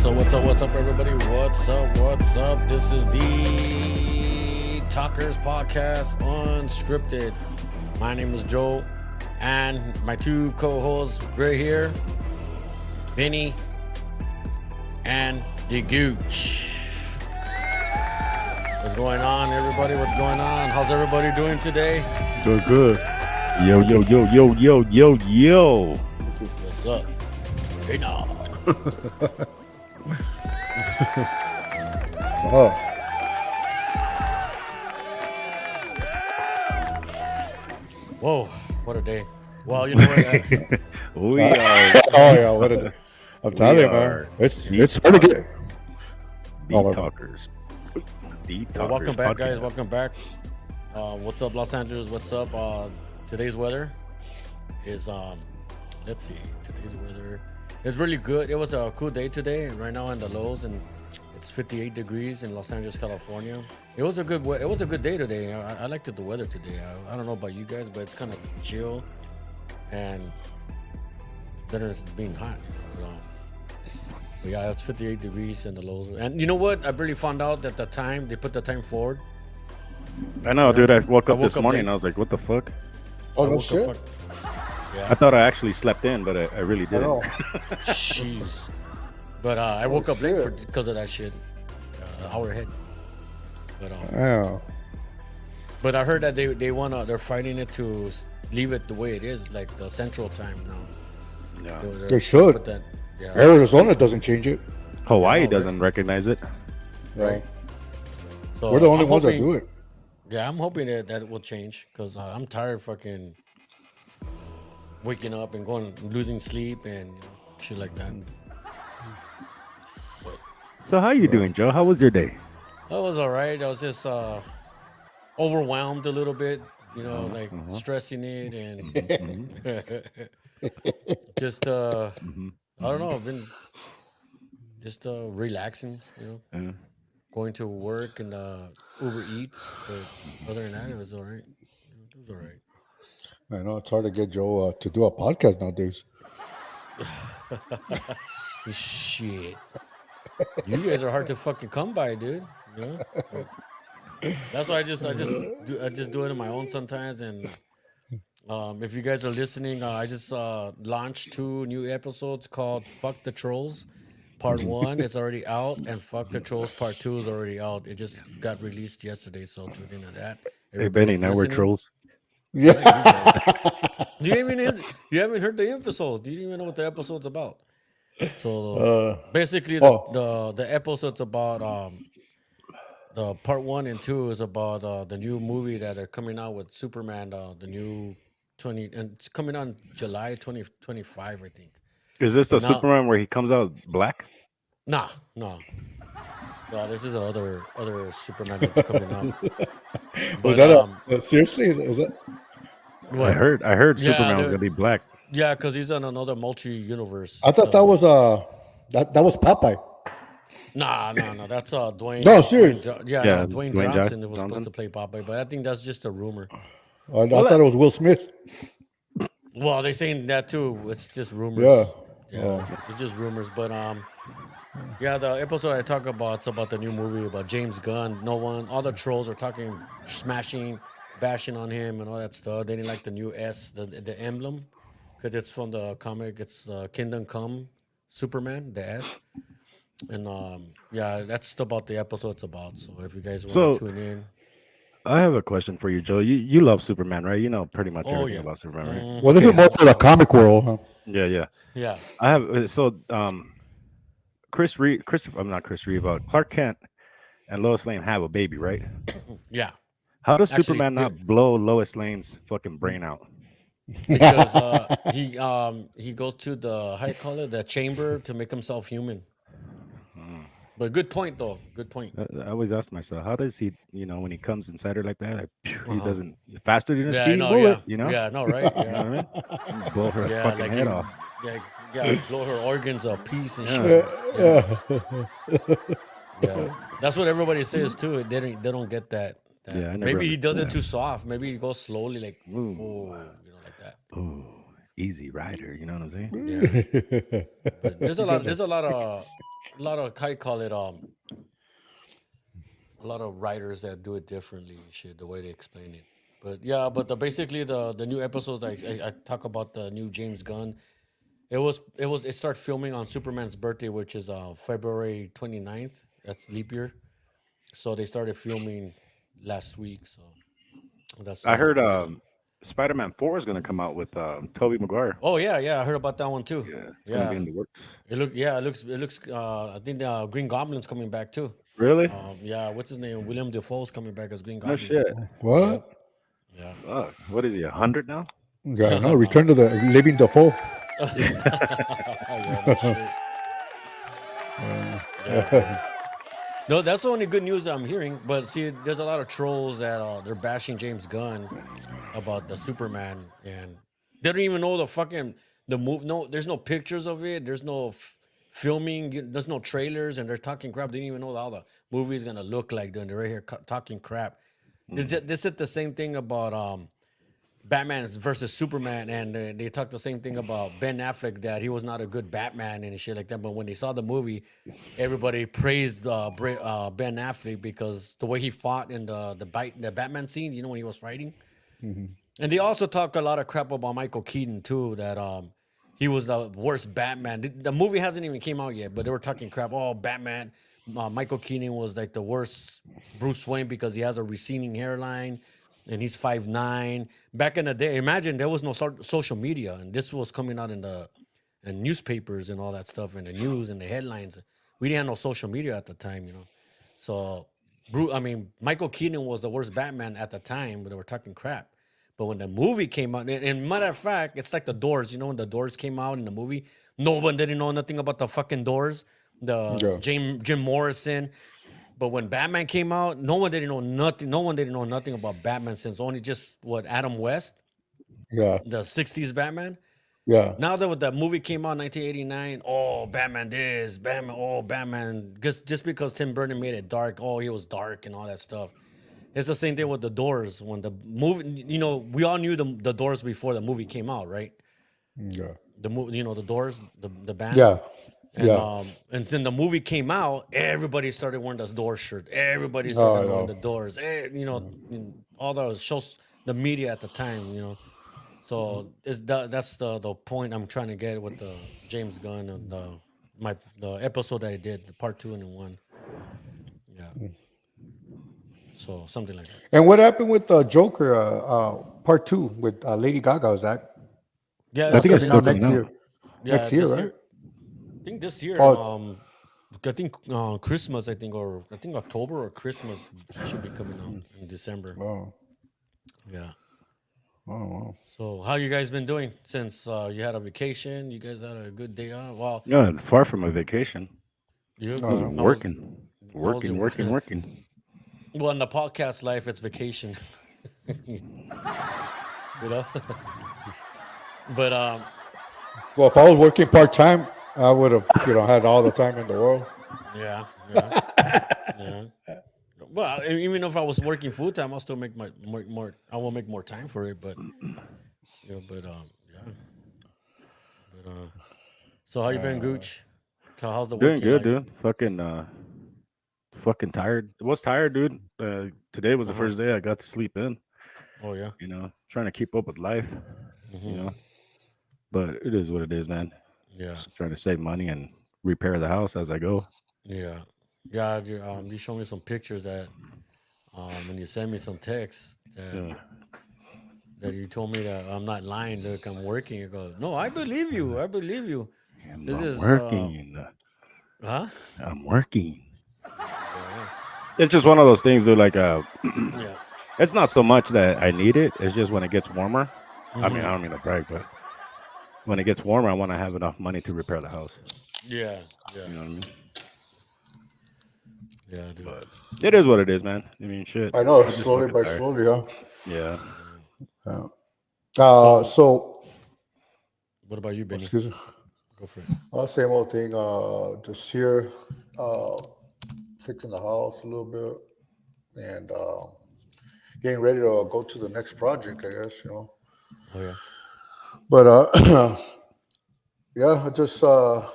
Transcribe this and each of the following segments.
What's up, everybody? What's up? This is the Talkers Podcast Unscripted. My name is Joe, and my two co-hosts right here, Benny and Thee Gooch. What's going on, everybody? What's going on? How's everybody doing today? Doing good. Yo. What's up? Hey, now. Oh. Whoa, what a day. Well, you know what? We are. Oh yeah, what a day. I'm telling you, man. It's hard to get. Talkers. Well, welcome back, guys. Welcome back. What's up, Los Angeles? What's up? Today's weather is let's see. Today's weather is really good. It was a cool day today. Right now in the lows, and it's 58 degrees in Los Angeles, California. It was a good day today. I liked the weather today. I don't know about you guys, but it's kind of chill and better than being hot. So, but yeah, it's 58 degrees in the lows. And you know what? I really found out that they put the time forward. I know, dude. I woke up this morning and I was like, what the fuck? Oh, no shit. Yeah. I thought I actually slept in, but I really didn't. Jeez. But I woke up late because of that shit. An hour ahead. But but I heard that they're fighting it to leave it the way it is, like the Central Time now. Yeah. They should. Arizona doesn't change it. Hawaii doesn't recognize it. Right. So we're the only ones that do it. Yeah, I'm hoping that it will change because I'm tired of fucking waking up and losing sleep and shit like that. But, So how you doing, Joe? How was your day? it was all right. I was just overwhelmed a little bit, stressing it and just I don't know. I've been just relaxing, going to work and Uber Eats. But other than that, it was all right. It was all right. I know it's hard to get Joe to do a podcast nowadays. Shit. You guys are hard to fucking come by, dude. But that's why I just do it on my own sometimes. And if you guys are listening, I just launched 2 new episodes called "Fuck the Trolls." Part 1 is already out, and "Fuck the Trolls" Part 2 is already out. It just got released yesterday, so tune into that. Hey, Benny, now we're trolls. Yeah. You haven't heard the episode. You didn't even know what the episode's about. So basically, the episode's about the part 1 and 2 is about the new movie that are coming out with Superman. The new and it's coming on July 2025, I think. Is this the Superman where he comes out black? No. This is other Superman that's coming out. Was that seriously? Is that? I heard Superman was gonna be black. Yeah, because he's on another multi-universe. I thought that was that was Popeye. Nah. That's Dwayne. No, serious. Dwayne Johnson was supposed to play Popeye, but I think that's just a rumor. I thought it was Will Smith. Well, they're saying that too. It's just rumors. Yeah. It's just rumors. But the episode I talk about, it's about the new movie about James Gunn. All the trolls are talking, smashing, bashing on him and all that stuff. They didn't like the new S, the emblem, because it's from the comic. It's Kingdom Come Superman, the S. And that's about the episode it's about. So if you guys want to tune in. I have a question for you, Joe. You love Superman, right? You know pretty much everything about Superman, right? Mm-hmm. Well, this is more for the comic world, huh? Yeah. I have Clark Kent and Lois Lane have a baby, right? Yeah. How does Superman not blow Lois Lane's fucking brain out? Because he goes to the chamber to make himself human. But good point, though. Good point. I always ask myself, how does he, when he comes inside her like that, he doesn't faster than a speeding bullet, Yeah, no, right? Yeah. You know what I mean? Blow her fucking head off. Yeah, blow her organs a piece and shit. Yeah. That's what everybody says too. They don't get that. Yeah, maybe he does it too soft. Maybe he goes slowly, like like that. Ooh. Easy Rider. You know what I'm saying? Yeah. But there's a lot of how you call it a lot of writers that do it differently. Shit, the way they explain it. But yeah, but basically the new episodes I talk about the new James Gunn. It started filming on Superman's birthday, which is February 29th. That's leap year. So they started filming last week. So that's I heard already. Spider-Man 4 is going to come out with Tobey Maguire. Oh yeah, I heard about that one too. Yeah, it's going to be Yeah, in the works. it looks. I think the Green Goblin's coming back too. Really? Yeah, what's his name? William Defoe's coming back as Green No Goblin. shit. What? Yep. Yeah. Fuck. What is he, 100 now? Yeah, no, Return to the Living Defoe. Yeah, no shit. Yeah. No, that's the only good news I'm hearing. But see, there's a lot of trolls that they're bashing James Gunn about the Superman, and they don't even know the move. No, there's no pictures of it. There's no filming. There's no trailers, and they're talking crap. They didn't even know how the movie is gonna look like. They're right here talking crap. They said the same thing about Batman versus Superman, and they talked the same thing about Ben Affleck, that he was not a good Batman and shit like that. But when they saw the movie, everybody praised Ben Affleck because the way he fought in the Batman scene, you know, when he was fighting. And they also talk a lot of crap about Michael Keaton too, that he was the worst Batman. The movie hasn't even came out yet, but they were talking crap. Oh, Batman, Michael Keaton was like the worst Bruce Wayne because he has a receding hairline and he's 5'9". Back in the day, imagine there was no social media, and this was coming out in the newspapers and all that stuff, and the news and the headlines. We didn't have no social media at the time, you know. So, Michael Keaton was the worst Batman at the time, but they were talking crap. But when the movie came out, and matter of fact, it's like the Doors. You know, when the Doors came out in the movie, no one didn't know nothing about the fucking Doors. The Yeah. Jim Morrison. But when Batman came out, no one didn't know nothing. No one didn't know nothing about Batman since only just Adam West, Yeah. the '60s Batman. Yeah. Now that the movie came out in 1989, oh Batman this, Batman, oh Batman, just because Tim Burton made it dark, oh he was dark and all that stuff. It's the same thing with the Doors. When the movie, you know, we all knew the Doors before the movie came out, right? Yeah. The movie, you know, the Doors, the band. Yeah. And Yeah. and then the movie came out, everybody started wearing the Doors shirt. Everybody started wearing the Doors. You know, all the shows, the media at the time, you know. So that's the point I'm trying to get with the James Gunn and the episode that I did, the part 2 and 1. Yeah. So something like that. And what happened with Joker part 2 with Lady Gaga? Is that Yeah, I that's think it's coming still out coming next out. year? yeah, Next year, this right? year. I think this year. Oh, I think Christmas. I think October or Christmas should be coming out in December. oh, Yeah. wow. So how you guys been doing since you had a vacation? You guys had a good day off. Well, No, it's far from a vacation. you I was No. working, how was working, it? working. Well, in the podcast life, it's vacation. You know. But Well, if I was working part time, I would have, had all the time in the world. yeah. Yeah. Well, even if I was working full time, I'll still make more. I will make more time for it, but yeah. But so how you been, Gooch? How's the Doing working good, life? dude. Fucking tired. Was tired, dude. Today was the Uh-huh. first day I got to sleep in. Oh yeah. Trying to keep up with life. Mm-hmm. But it is what it is, man. Yeah. Just trying to save money and repair the house as I go. Yeah. Yeah. You showed me some pictures that when you sent me some texts Yeah. that you told me that I'm not lying. Look, I'm working. You go, no, I believe you. I believe you. I'm This is working. huh? I'm working. Yeah. It's just one of those things, dude. Like, Yeah. it's not so much that I need it. It's just when it gets warmer. I mean, Mhm. I don't mean to brag, but when it gets warmer, I want to have enough money to repair the house. Yeah. Yeah. You know what I mean? Yeah, dude. But it is what it is, man. I mean, shit. I know, I'm just slowly fucking by tired. slowly, huh? Yeah. So, What about you, Benny? excuse me. Go for it. Same old thing. This year, fixing the house a little bit and getting ready to go to the next project, I guess, Oh yeah. But yeah, I just a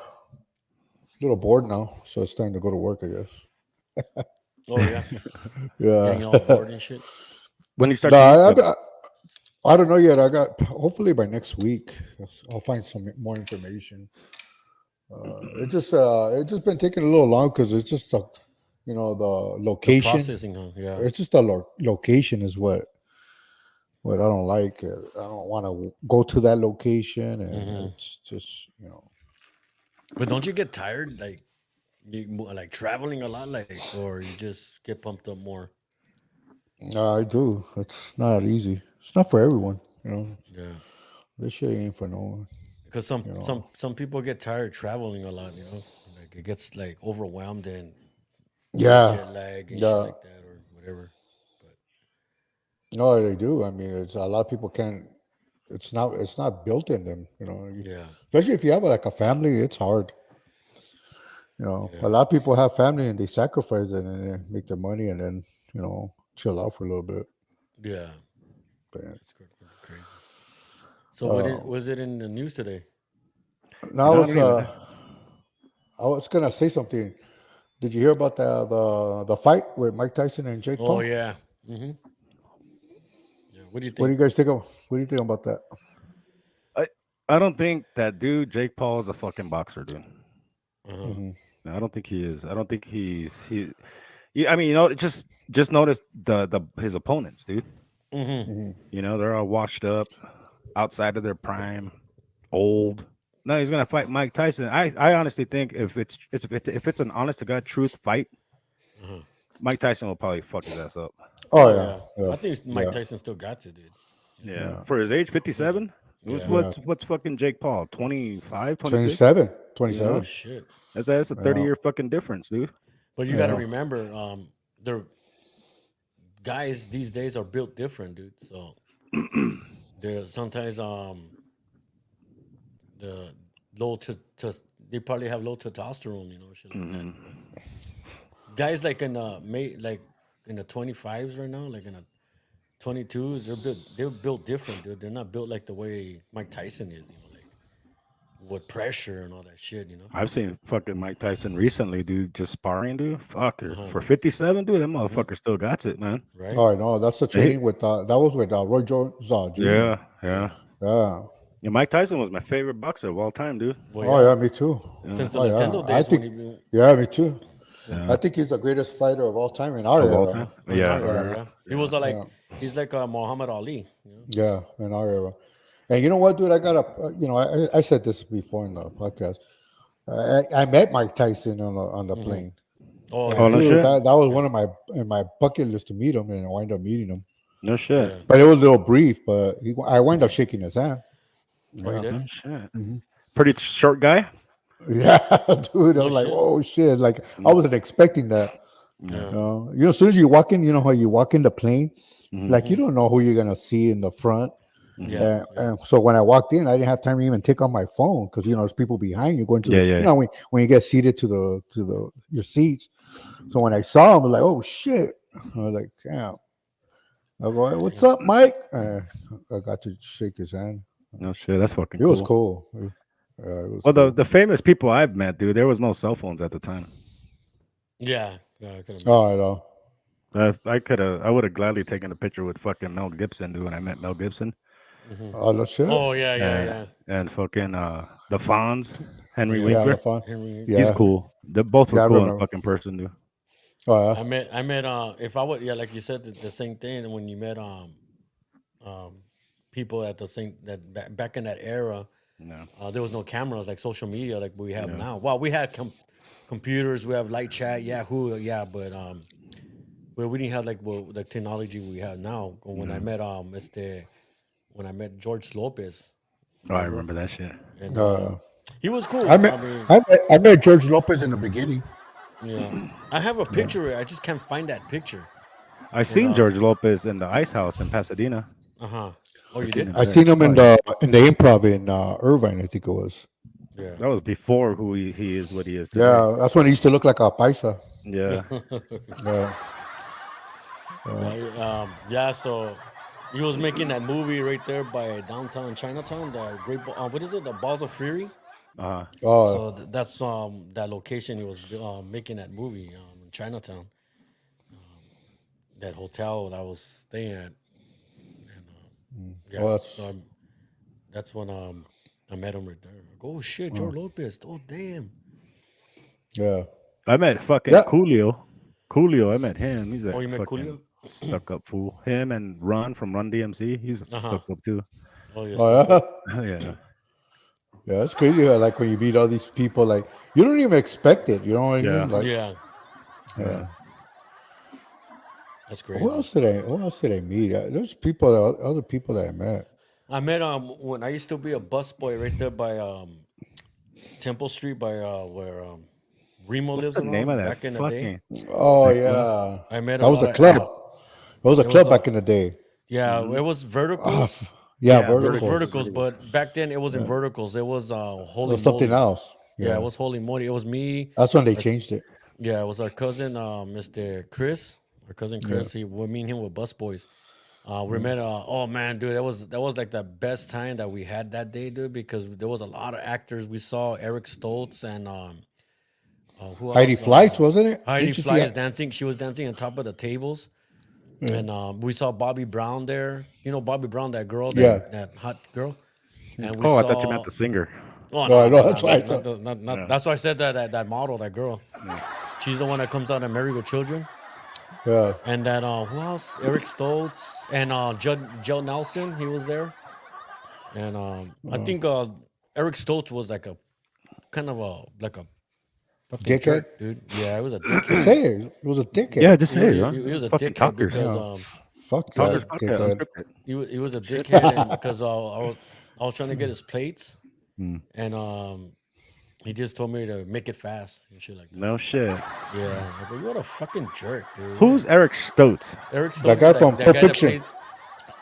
little bored now, so it's time to go to work, I guess. Oh yeah, Yeah. getting all bored and shit. When you start No, to use I don't know yet. I got hopefully by next week I'll find some more information. It just been taking a little long because it's just the The location. processing, huh? Yeah. It's just the location is what I don't like. I don't want to go to that location, and Hmm. it's just But don't you get tired, like like traveling a lot, like, or you just get pumped up more? I do. It's not easy. It's not for everyone. Yeah. This shit ain't for no one. Because some You some know. some people get tired traveling a lot, like it gets like overwhelmed and get Yeah, jet lag and shit yeah. like that or whatever. But No, they do. I mean, it's a lot of people can't. It's not built in them. yeah, Especially if you have like a family, it's hard. A yeah, lot of people have family and they sacrifice it and they make their money and then chill out for a little bit. yeah. But That's gonna be crazy. So uh, was it in the news today? now no, I don't even know. I was gonna say something. Did you hear about the fight with Mike Tyson and Jake Oh Paul? yeah. Hmm. Yeah. What do you What do think? you guys think of? What do you think about that? I I don't think that dude Jake Paul is a fucking boxer, dude. Uh-huh. Hmm. No, I don't think he is. I don't think he. I mean, just notice the his opponents, dude. Hmm. Hmm. They're all washed up, outside of their prime, old. No, he's gonna fight Mike Tyson. I honestly think if it's an honest to god truth fight, Uh-huh. Mike Tyson will probably fuck his ass up. Oh Oh yeah, yeah. yeah, I think Mike yeah, Tyson still got to, dude. Yeah. Yeah, yeah, for his age, Yeah. 57. What's Yeah. yeah. what's what's fucking Jake Paul? 25, 26. 27, You Oh know, 27. shit. that's a Yeah, 30-year fucking difference, dude. But you got to yeah. remember, the guys these days are built different, dude. So they're sometimes the low to they probably have low testosterone, shit like that. Hmm. But guys like in like in the 25s right now, like in the 22s, they're built different, dude. They're not built like the way Mike Tyson is, like with pressure and all that shit. I've seen fucking Mike Tyson recently, dude, just sparring, dude. Fucker. Uh-huh. For 57, dude, that Hmm. motherfucker still got it, man. Right? Oh, I know. That's the Hey, training with that was with Roy Jones Jr. yeah, yeah. Yeah. Yeah. Yeah, Mike Tyson was my favorite boxer of all time, dude. Well, Oh yeah. yeah, me too. Yeah, Since the Oh yeah, Nintendo I days when think. he been Yeah, me too. yeah, I yeah. think he's the greatest fighter of all time in our Of all era. time? in our Yeah, Yeah, era, yeah. He yeah. was yeah, he's like Muhammad Ali. yeah, in our era. And you know what, dude? I got I said this before in the podcast. I met Mike Tyson on the Hmm. plane, Oh Oh, and no yeah, dude, shit? that was yeah, one of my in my bucket list to meet him, and I wind up meeting him. No shit. yeah. But it was a little brief. But I wind up shaking his hand. Oh, you Yeah, did? No shit. hmm Pretty short guy? yeah, dude. I No was like, shit. oh shit! Like I Mm, wasn't expecting that. yeah. Yeah. As soon as you walk in, you know how you walk in the plane, Hmm. like you Hmm. don't know who you're gonna see in the front. Hmm. Yeah, yeah. And so when I walked in, I didn't have time to even take out my phone because there's people behind you going to Yeah, yeah. when you get seated to the your seats. So when I saw him, I was like, oh shit! I was like, damn. I go, hey, what's Damn. up, Mike? I got to shake his hand. No shit. That's fucking It was cool. cool. It was Well, the cool. the famous people I've met, dude, there was no cell phones at the time. Yeah, yeah, I can Oh, I imagine. know. I would have gladly taken a picture with fucking Mel Gibson, dude, when I met Mel Gibson. Hmm. Oh, no shit. Oh yeah, yeah, And yeah. and fucking the Fonz, Henry Yeah. Yeah, the Winkler. fun. Henry. He's Yeah, cool. They both were yeah, I cool in remember. fucking person, dude. Oh, I met if I would, yeah, like you said, the same thing when you met um people at the same that back in that era. Yeah. There was no cameras like social media like we have Yeah. now. Well, we had computers, we have light chat, Yahoo, yeah, but we didn't have like the technology we have now. When I Yeah. met when I met George Lopez, Oh, I remember? remember that shit. And yeah. he was I cool. met I mean, I met George Lopez in the beginning. yeah, I have a Yeah. picture. I just can't find that picture. I And seen George Lopez in the Ice House in Pasadena. uh-huh. Oh, I you seen did? him I there. seen him Oh in yeah. the improv in Irvine, I think it was. Yeah. That was before who he is, what he is today. Yeah, that's when he used to look like a paisa. Yeah. Yeah, Yeah, yeah. So He was making that movie right there by downtown Chinatown. The great, what is it? The Balls of Fury. Oh, So that's that location he was making that movie in Chinatown. That hotel that I was staying at, and yeah. well, So that's when I met him right there. I go, oh shit, George Lopez. Oh damn. yeah. I met fucking Yeah. Coolio, I met him. He's a Oh, you met fucking Coolio? stuck up fool. Him and Ron from Run DMC. He's stuck up too. Oh, yeah. Oh, yeah. Yeah. Yeah, it's crazy. How, like when you meet all these people, like you don't even expect it. You know what I Yeah. mean? Like, Yeah. yeah. That's crazy. Who else did I meet? There's people, other people that I met. I met when I used to be a busboy right there by Temple Street by where Remo What's lives the around name of that back in the day. fucking? Oh yeah, I met that was a club. That was a club back in the day. Yeah, it was Verticals. Yeah, It was vertical. Verticals, but back then it wasn't Verticals. It was Holy Or something Moly. else. Yeah, it was Holy Moly. It was me. That's when they changed it. Yeah, it was our cousin, Mr. Chris. Our cousin Chris. Me and him were busboys. We met. Oh man, dude, that was like the best time that we had that day, dude, because there was a lot of actors. We saw Eric Stoltz and who Heidi else? Fleiss, wasn't it? Heidi Didn't you see Fleiss it? dancing. She was dancing on top of the tables. And we saw Bobby Brown there. You know Bobby Brown, that girl, that hot girl. And we I saw, thought you meant the singer. Oh, Oh, I know, that's why I thought. That's why I said that model, that girl. She's the one that comes out and Married with Children. Yeah. And then who else? Eric Stoltz and Joe Nelson. He was there. And I think Eric Stoltz was like a kind of a fucking Dickhead? jerk, dude. Yeah, it was a dickhead. Say it. It was a dickhead. Yeah, just say He, it. Huh? he was a Fucking dickhead talkers. because Fuck Talkers, that fuck dickhead. Unscripted. he was a dickhead and because I was trying to get his plates and he just told me to make it fast and shit like that. No shit. Yeah, like, well, you what a fucking jerk, dude. Who's Eric Stoltz? Eric Stoltz? That guy from that Pulp guy that Fiction. plays,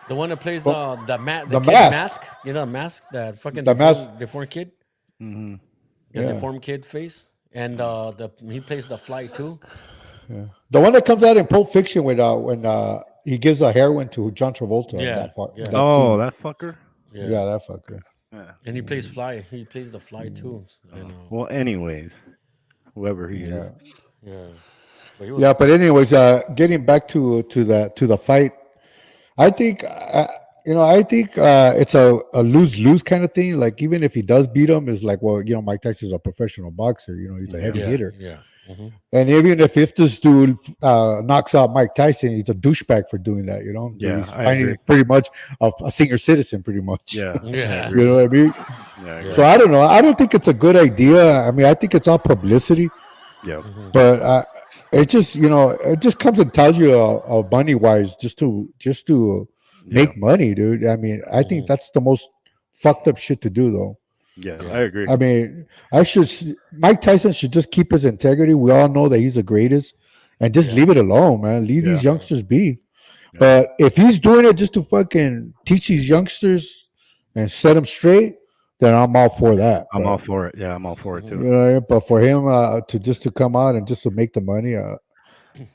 the one that plays The the kid mask. mask. You know, the mask, that fucking The mask. deformed kid. The Yeah. deformed kid face, and he plays the Fly too. The one that comes out in Pulp Fiction when he gives a heroin to John Travolta. In Yeah, that part. yeah. That Oh, scene. that fucker. Yeah, that fucker. And he plays Fly. He plays the Fly too. And, Well, anyways, whoever he is. yeah. But he was, Yeah, but anyways, getting back to the fight, I think it's a lose kind of thing. Like even if he does beat him, it's like, well, Mike Tyson's a professional boxer. He's a heavy hitter. Yeah. Mm-hmm. And even if this dude knocks out Mike Tyson, he's a douchebag for doing that. Yeah, he's I finding agree. pretty much a senior citizen, pretty much. Yeah. Yeah. You know what I mean? Yeah. So I don't know. I don't think it's a good idea. I mean, I think it's all publicity. Yeah. But it just it just comes and tells you money wise just to make money, dude. I mean, I think that's the most fucked up shit to do, though. Yeah, I agree. I mean, Mike Tyson should just keep his integrity. We all know that he's the greatest, and just leave it alone, man. Leave these youngsters be. Yeah. But if he's doing it just to fucking teach these youngsters and set them straight, then I'm all for that. I'm all for it. Yeah, I'm all for it too. But for him to come out and just to make the money,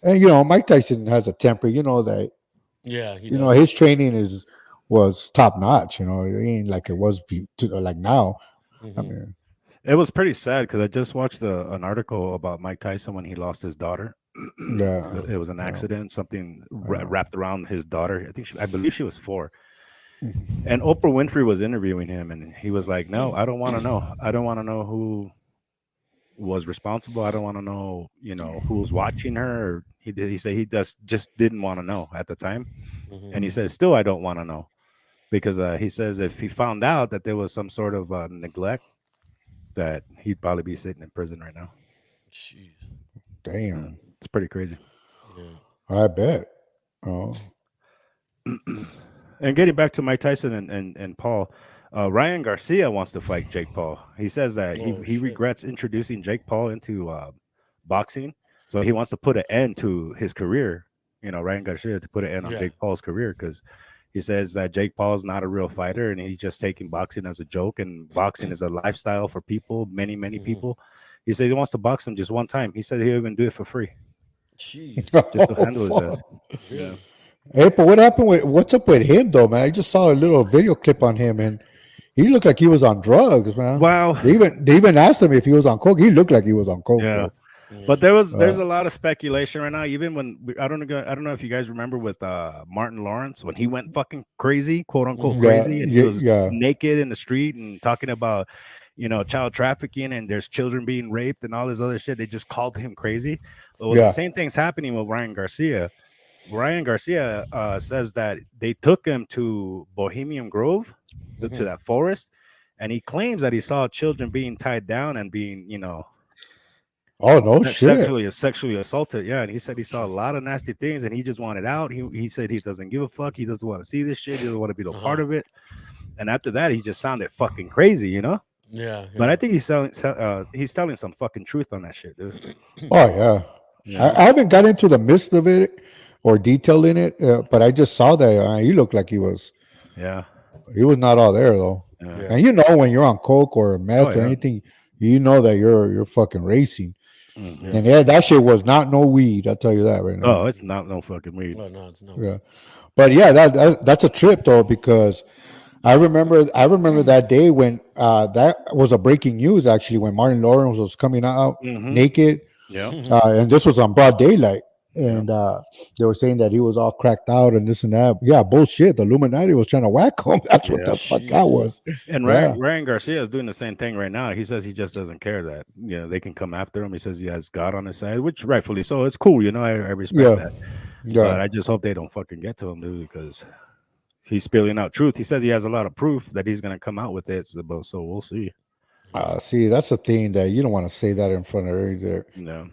and Mike Tyson has a temper. You know that. Yeah. His training was top notch. It ain't like it was like now. Mm-hmm. I mean, it was pretty sad because I just watched an article about Mike Tyson when he lost his daughter. Yeah, it was an accident. Something wrapped around his daughter. I believe she was 4. And Oprah Winfrey was interviewing him, and he was like, "No, I don't want to know. I don't want to know who was responsible. I don't want to know, who was watching her." He said he just didn't want to know at the time, and he said, "Still, I don't want to know." Because he says if he found out that there was some sort of neglect, that he'd probably be sitting in prison right now. Jeez. Damn. It's pretty crazy. Yeah. I bet. Oh. And getting back to Mike Tyson and Paul, Ryan Garcia wants to fight Jake Paul. He says that he regrets introducing Jake Paul into boxing. So he wants to put an end to his career. Ryan Garcia to put an end on Jake Paul's career because he says that Jake Paul is not a real fighter and he's just taking boxing as a joke, and boxing is a lifestyle for people, many people. He said he wants to box him just one time. He said he'll even do it for free. Jeez. Just to handle his ass. Yeah. Hey, but what happened with what's up with him though, man? I just saw a little video clip on him, and he looked like he was on drugs, man. Wow. They even asked him if he was on coke. He looked like he was on coke. Yeah. Though. But there's a lot of speculation right now. Even when I don't know if you guys remember with Martin Lawrence when he went fucking crazy, quote unquote crazy, and he was naked in the street and talking about child trafficking and there's children being raped and all this other shit. They just called him crazy. Well, the same thing's happening with Ryan Garcia. Ryan Garcia says that they took him to Bohemian Grove, to that forest, and he claims that he saw children being tied down and being oh no shit, sexually assaulted. Yeah, and he said he saw a lot of nasty things, and he just wanted out. He said he doesn't give a fuck. He doesn't want to see this shit. He doesn't want to be no part of it. And after that, he just sounded fucking crazy, Yeah. But I think he's telling some fucking truth on that shit, dude. Oh yeah. I haven't got into the midst of it or detail in it, but I just saw that he looked like he was. Yeah. He was not all there though. Yeah. And when you're on coke or meth or anything, you know that you're fucking racing. Mm-hmm. And that shit was not no weed. I'll tell you that right now. Oh, it's not no fucking weed. No, it's not. Yeah, but yeah, that's a trip though, because I remember that day when that was a breaking news actually, when Martin Lawrence was coming out naked. Yeah, and this was on broad daylight, and they were saying that he was all cracked out and this and that. Yeah, bullshit. The Illuminati was trying to whack him. That's what the fuck that was. And Ryan Garcia is doing the same thing right now. He says he just doesn't care that they can come after him. He says he has God on his side, which rightfully so. It's cool, I respect that. Yeah. But I just hope they don't fucking get to him, dude, because he's spilling out truth. He says he has a lot of proof that he's gonna come out with it. So we'll see. See, that's the thing that you don't want to say that in front of everybody. No.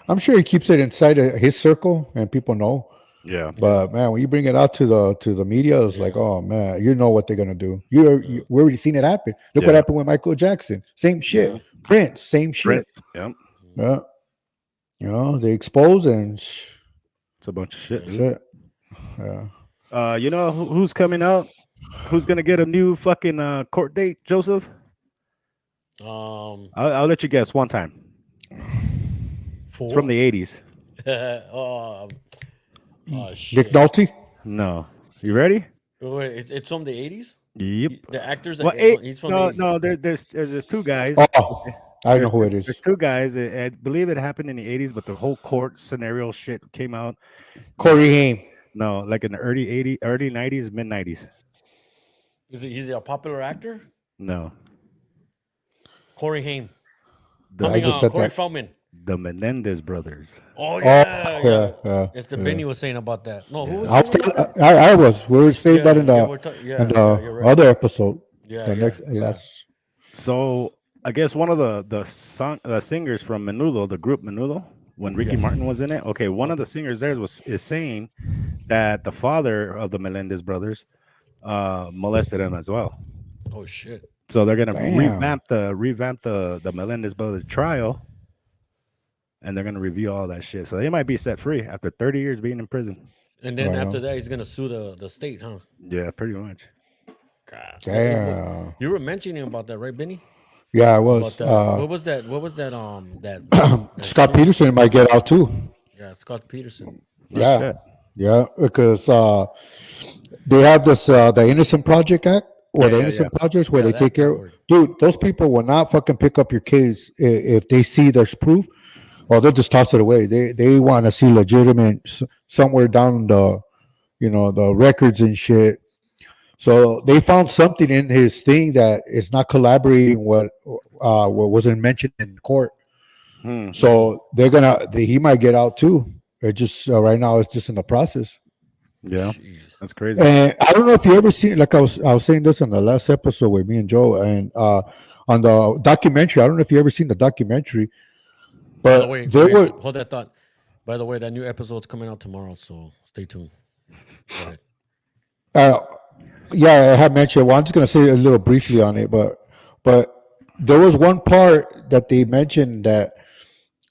I'm sure he keeps it inside of his circle and people know. Yeah. But man, when you bring it out to the media, it's like, oh man, you know what they're gonna do. We already seen it happen. Look what happened with Michael Jackson. Same shit. Yeah. Prince, same shit. Yep. Yeah. They expose and it's a bunch of shit. Yeah. You know who's coming out? Who's gonna get a new fucking court date, Joseph? I'll let you guess one time. It's from the 80s. Shit. Nick Nolte? No. You ready? Wait, it's from the 80s? Yep. The actors. He's from the 80s. There's two guys. Oh, I know who it is. There's two guys. I believe it happened in the 80s, but the whole court scenario shit came out. Corey Haim. No, like in the early 90s, mid 90s. He's a popular actor? No. Corey Haim. Corey Feldman. The Menendez brothers. Oh yeah. It's the Benny was saying about that. No, who was I was. We were saying that in the other episode. Yes. So I guess one of the singers from Menudo, the group Menudo, when Ricky Martin was in it. Okay, one of the singers there is saying that the father of the Melendez brothers molested him as well. Oh shit. So they're gonna revamp the Melendez brothers trial, and they're gonna review all that shit. So they might be set free after 30 years being in prison. And then after that, he's gonna sue the state, huh? Yeah, pretty much. God. Damn. You were mentioning about that, right, Benny? Yeah, I was. What was that? That Scott Peterson might get out too. Yeah, Scott Peterson. Yeah, because they have this the Innocent Project Act. Or the Innocent Projects where they take care of. Dude, those people will not fucking pick up your case if they see there's proof, or they'll just toss it away. They want to see legitimate somewhere down the records and shit. So they found something in his thing that is not collaborating what wasn't mentioned in court. So he might get out too. It just right now it's just in the process. Yeah. Jeez. That's crazy. And I don't know if you ever seen, like I was saying this on the last episode with me and Joe, and on the documentary. I don't know if you ever seen the documentary, but hold that thought. By the way, that new episode's coming out tomorrow, so stay tuned. Yeah, I have mentioned. Well, I'm just gonna say a little briefly on it, but there was one part that they mentioned that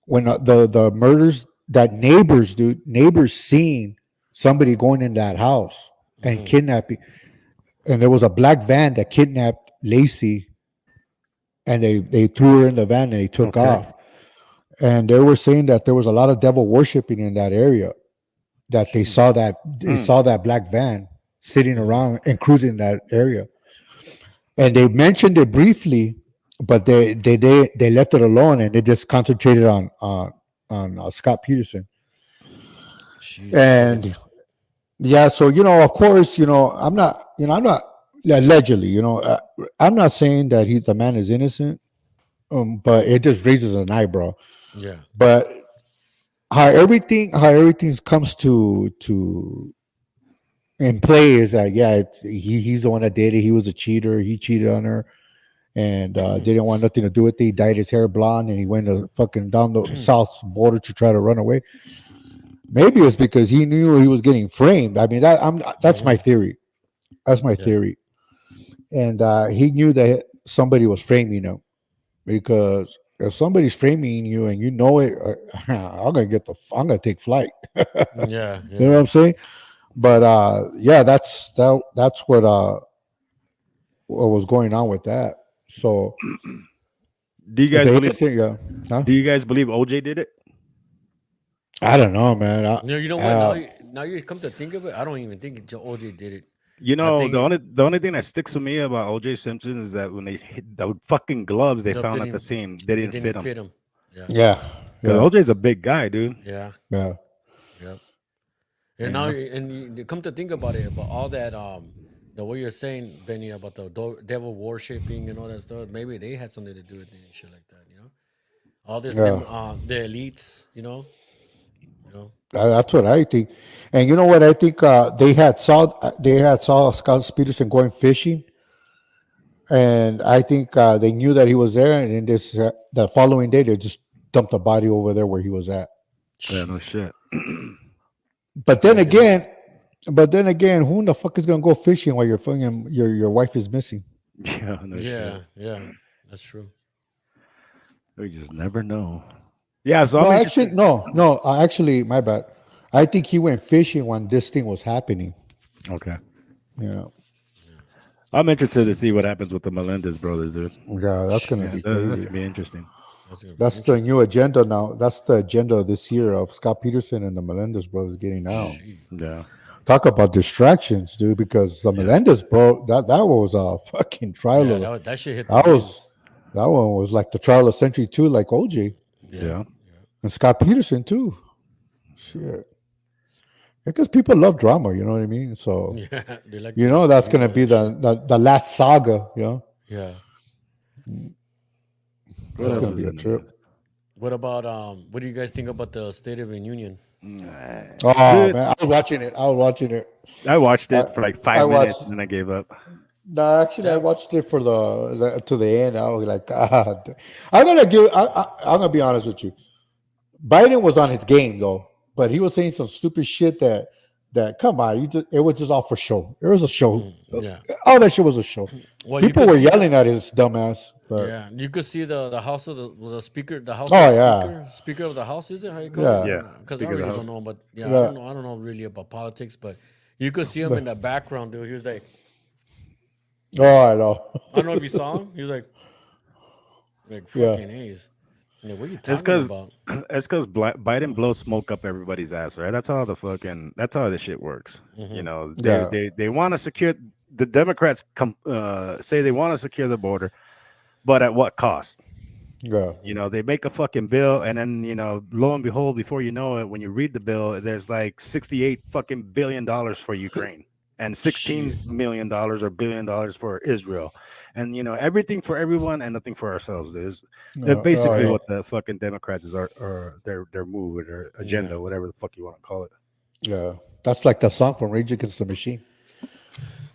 when the murders, that neighbors seen somebody going in that house and kidnapping, and there was a black van that kidnapped Lacey, and they threw her in the van and they took off. And they were saying that there was a lot of devil worshiping in that area, that they saw that black van sitting around and cruising that area, and they mentioned it briefly, but they left it alone and they just concentrated on Scott Peterson. Jeez. And yeah, so of course, I'm not allegedly, I'm not saying that the man is innocent, but it just raises an eyebrow. Yeah. But how everything comes to in play is that he's the one that did it. He was a cheater. He cheated on her, and they didn't want nothing to do with it. He dyed his hair blonde, and he went to fucking down the south border to try to run away. Maybe it's because he knew he was getting framed. I mean, that's my theory. That's my theory. And he knew that somebody was framing him, because if somebody's framing you and you know it, I'm gonna take flight. Yeah. You know what I'm saying? But that's what was going on with that. So, do you guys believe? Huh? Do you guys believe OJ did it? I don't know, man. You know what? Now you come to think of it, I don't even think OJ did it. The only thing that sticks with me about OJ Simpson is that when they hit the fucking gloves they found at the scene, they didn't fit him. Yeah. Because OJ's a big guy, dude. Yeah. Yeah. Yep. And now, you come to think about it, about all that, the way you're saying, Benny, about the devil worshipping and all that stuff, maybe they had something to do with it and shit like that, all this, the elites, That's what I think. And you know what I think? They had saw Scott Peterson going fishing, and I think they knew that he was there. And in this the following day, they just dumped the body over there where he was at. Yeah, no shit. But then again, who the fuck is gonna go fishing while your wife is missing? Yeah, no shit. Yeah, that's true. We just never know. Yeah, so actually, my bad. I think he went fishing when this thing was happening. Okay. Yeah. I'm interested to see what happens with the Melendez brothers, dude. Yeah, that's gonna be crazy. That's gonna be interesting. That's the new agenda now. That's the agenda this year of Scott Peterson and the Melendez brothers getting out. Yeah. Talk about distractions, dude, because the Melendez bro, that was a fucking trial. Yeah, that shit hit. That one was like the trial of century 2, like OJ. Yeah. And Scott Peterson too. Shit. Because people love drama, you know what I mean? So they like that's gonna be the last saga, Yeah. That's gonna be a trip. What about what do you guys think about the State of the Union? Oh man, I was watching it. I watched it for like 5 minutes and then I gave up. No, actually, I watched it for to the end. I was like, God. I'm gonna be honest with you. Biden was on his game though, but he was saying some stupid shit that come on, it was just all for show. It was a show. Yeah, all that shit was a show. Well, people were yelling at his dumbass. But yeah, you could see the house of the speaker. The house. Speaker of the house. Is it how you call it? Yeah, because I really don't know, but I don't know really about politics, but you could see him in the background, dude. He was like, oh, I know. I don't know if you saw him. He was like fucking A's. Yeah, what are you talking about? It's because Biden blows smoke up everybody's ass, right? That's how this shit works. Mm-hmm. They want to secure. The Democrats say they want to secure the border, but at what cost? Yeah. They make a fucking bill, and then lo and behold, before you know it, when you read the bill, there's like $68 billion for Ukraine and $16 million or $1 billion for Israel. And everything for everyone and nothing for ourselves is basically what the fucking Democrats are their move or their agenda, whatever the fuck you want to call it. Yeah, that's like the song from Rage Against the Machine.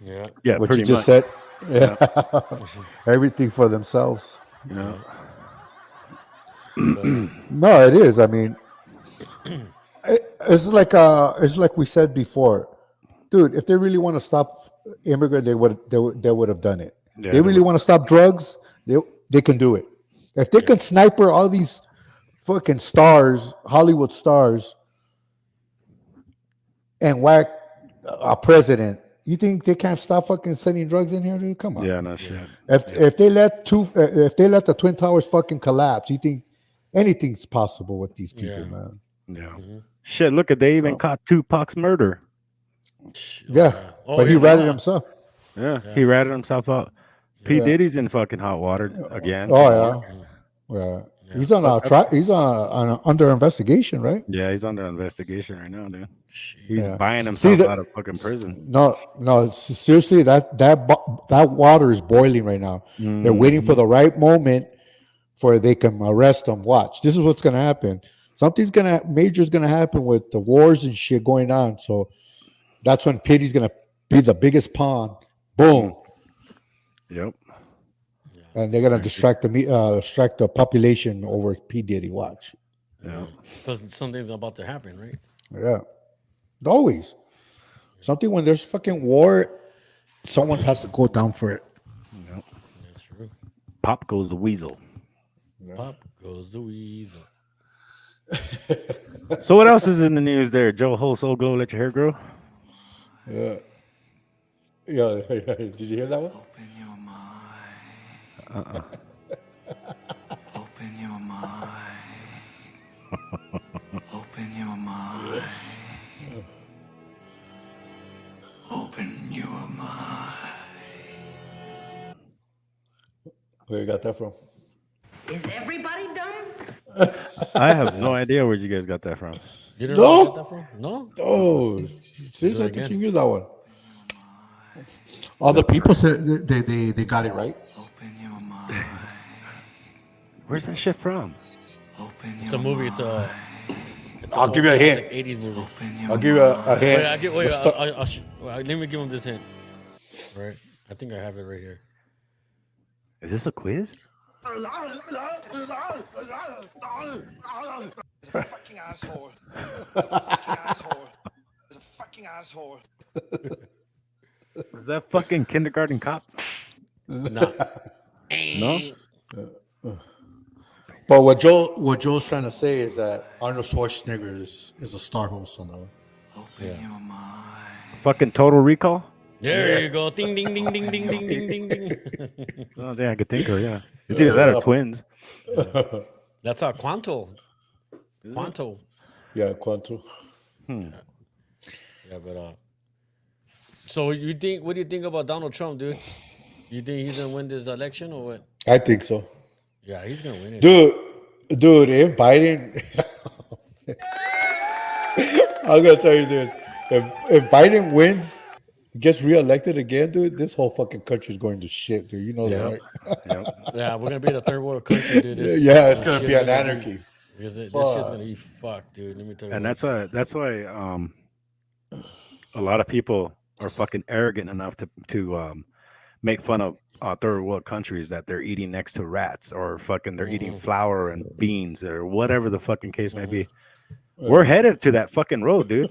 Yeah, what pretty you just much. said. Yeah, everything for themselves. Yeah. No, it is. I mean, it's like we said before, dude. If they really want to stop immigrant, they would have done it. Yeah, they really want to stop drugs, they can do it. If they can sniper all these fucking stars, Hollywood stars, and whack a president, you think they can't stop fucking sending drugs in here, dude? Come on. Yeah, no shit. If they let the Twin Towers fucking collapse, you think anything's possible with these people, man? Yeah. Shit, look at they even caught Tupac's murder. Yeah, Oh, but he yeah, ratted no. himself. Yeah, he ratted himself out. P. Yeah. Diddy's in fucking hot water again. Oh some yeah. more. Yeah. He's on a track. He's on under investigation, right? Yeah, he's under investigation right now, dude. He's Yeah. buying See, himself out of fucking prison. No. Seriously, that water is boiling right now. They're waiting for the right moment for they can arrest him. Watch. This is what's gonna happen. Something's major's gonna happen with the wars and shit going on. So that's when Pitty's gonna be the biggest pawn. Boom. Yep. And they're gonna distract the population over P. Diddy. Watch. Yeah. Because something's about to happen, right? Yeah. Always. Something when there's fucking war, someone has to go down for it. Yep. That's true. Pop goes the weasel. Pop goes the weasel. So what else is in the news there? Joe Ho So Glow Let Your Hair Grow? Yeah. Yeah. Did you hear that one? Open your mind. Open your mind. Open your mind. Open your mind. Where you got that from? Is everybody done? I have no idea where you guys got that from. You don't know where I got that from? No? Oh, seriously, I thought again. you knew that one. All the people said they got it right. Open your mind. Where's that shit from? Open It's a movie. It's a I'll give you a hint. classic 80s movie. I'll give you a hint. Let me give him this hint. Right? I think I have it right here. Is this a quiz? Fucking asshole. Fucking asshole. He's a fucking asshole. Is that fucking Kindergarten Cop? No. No? But what Joe's trying to say is that Arnold Schwarzenegger is a star host on that one. Open your mind. Fucking Total Recall? There you go. Ding, ding, ding, ding, ding, ding, ding, ding, ding. Oh, yeah, I could think of, yeah. It's either that or twins. That's Quanto. Quanto. Yeah, Quanto. Yeah, but so what do you think about Donald Trump, dude? You think he's gonna win this election or what? I think so. Yeah, he's gonna win it. Dude, if Biden I'm gonna tell you this. If Biden wins, gets reelected again, dude, this whole fucking country is going to shit, dude. You know that, right? Yeah, we're gonna be the third world country, dude. Yeah, it's gonna be an anarchy. This shit's gonna be fucked, dude. Let me tell you. And that's why a lot of people are fucking arrogant enough to make fun of third world countries that they're eating next to rats or fucking they're eating flour and beans or whatever the fucking case may be. We're headed to that fucking road, dude.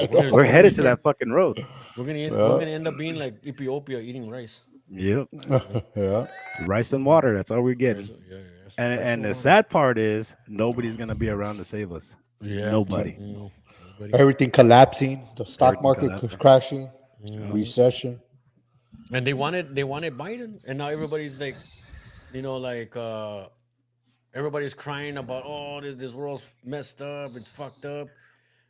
We're headed to that fucking road. We're gonna end up being like Ethiopia eating rice. Yep. Yeah. Rice and water. That's all we're getting. Yeah. And the sad part is nobody's gonna be around to save us. Yeah. Nobody. Everything collapsing, the stock Everything market crashing, recession. And they wanted Biden, and now everybody's like, everybody's crying about this world's messed up, it's fucked up,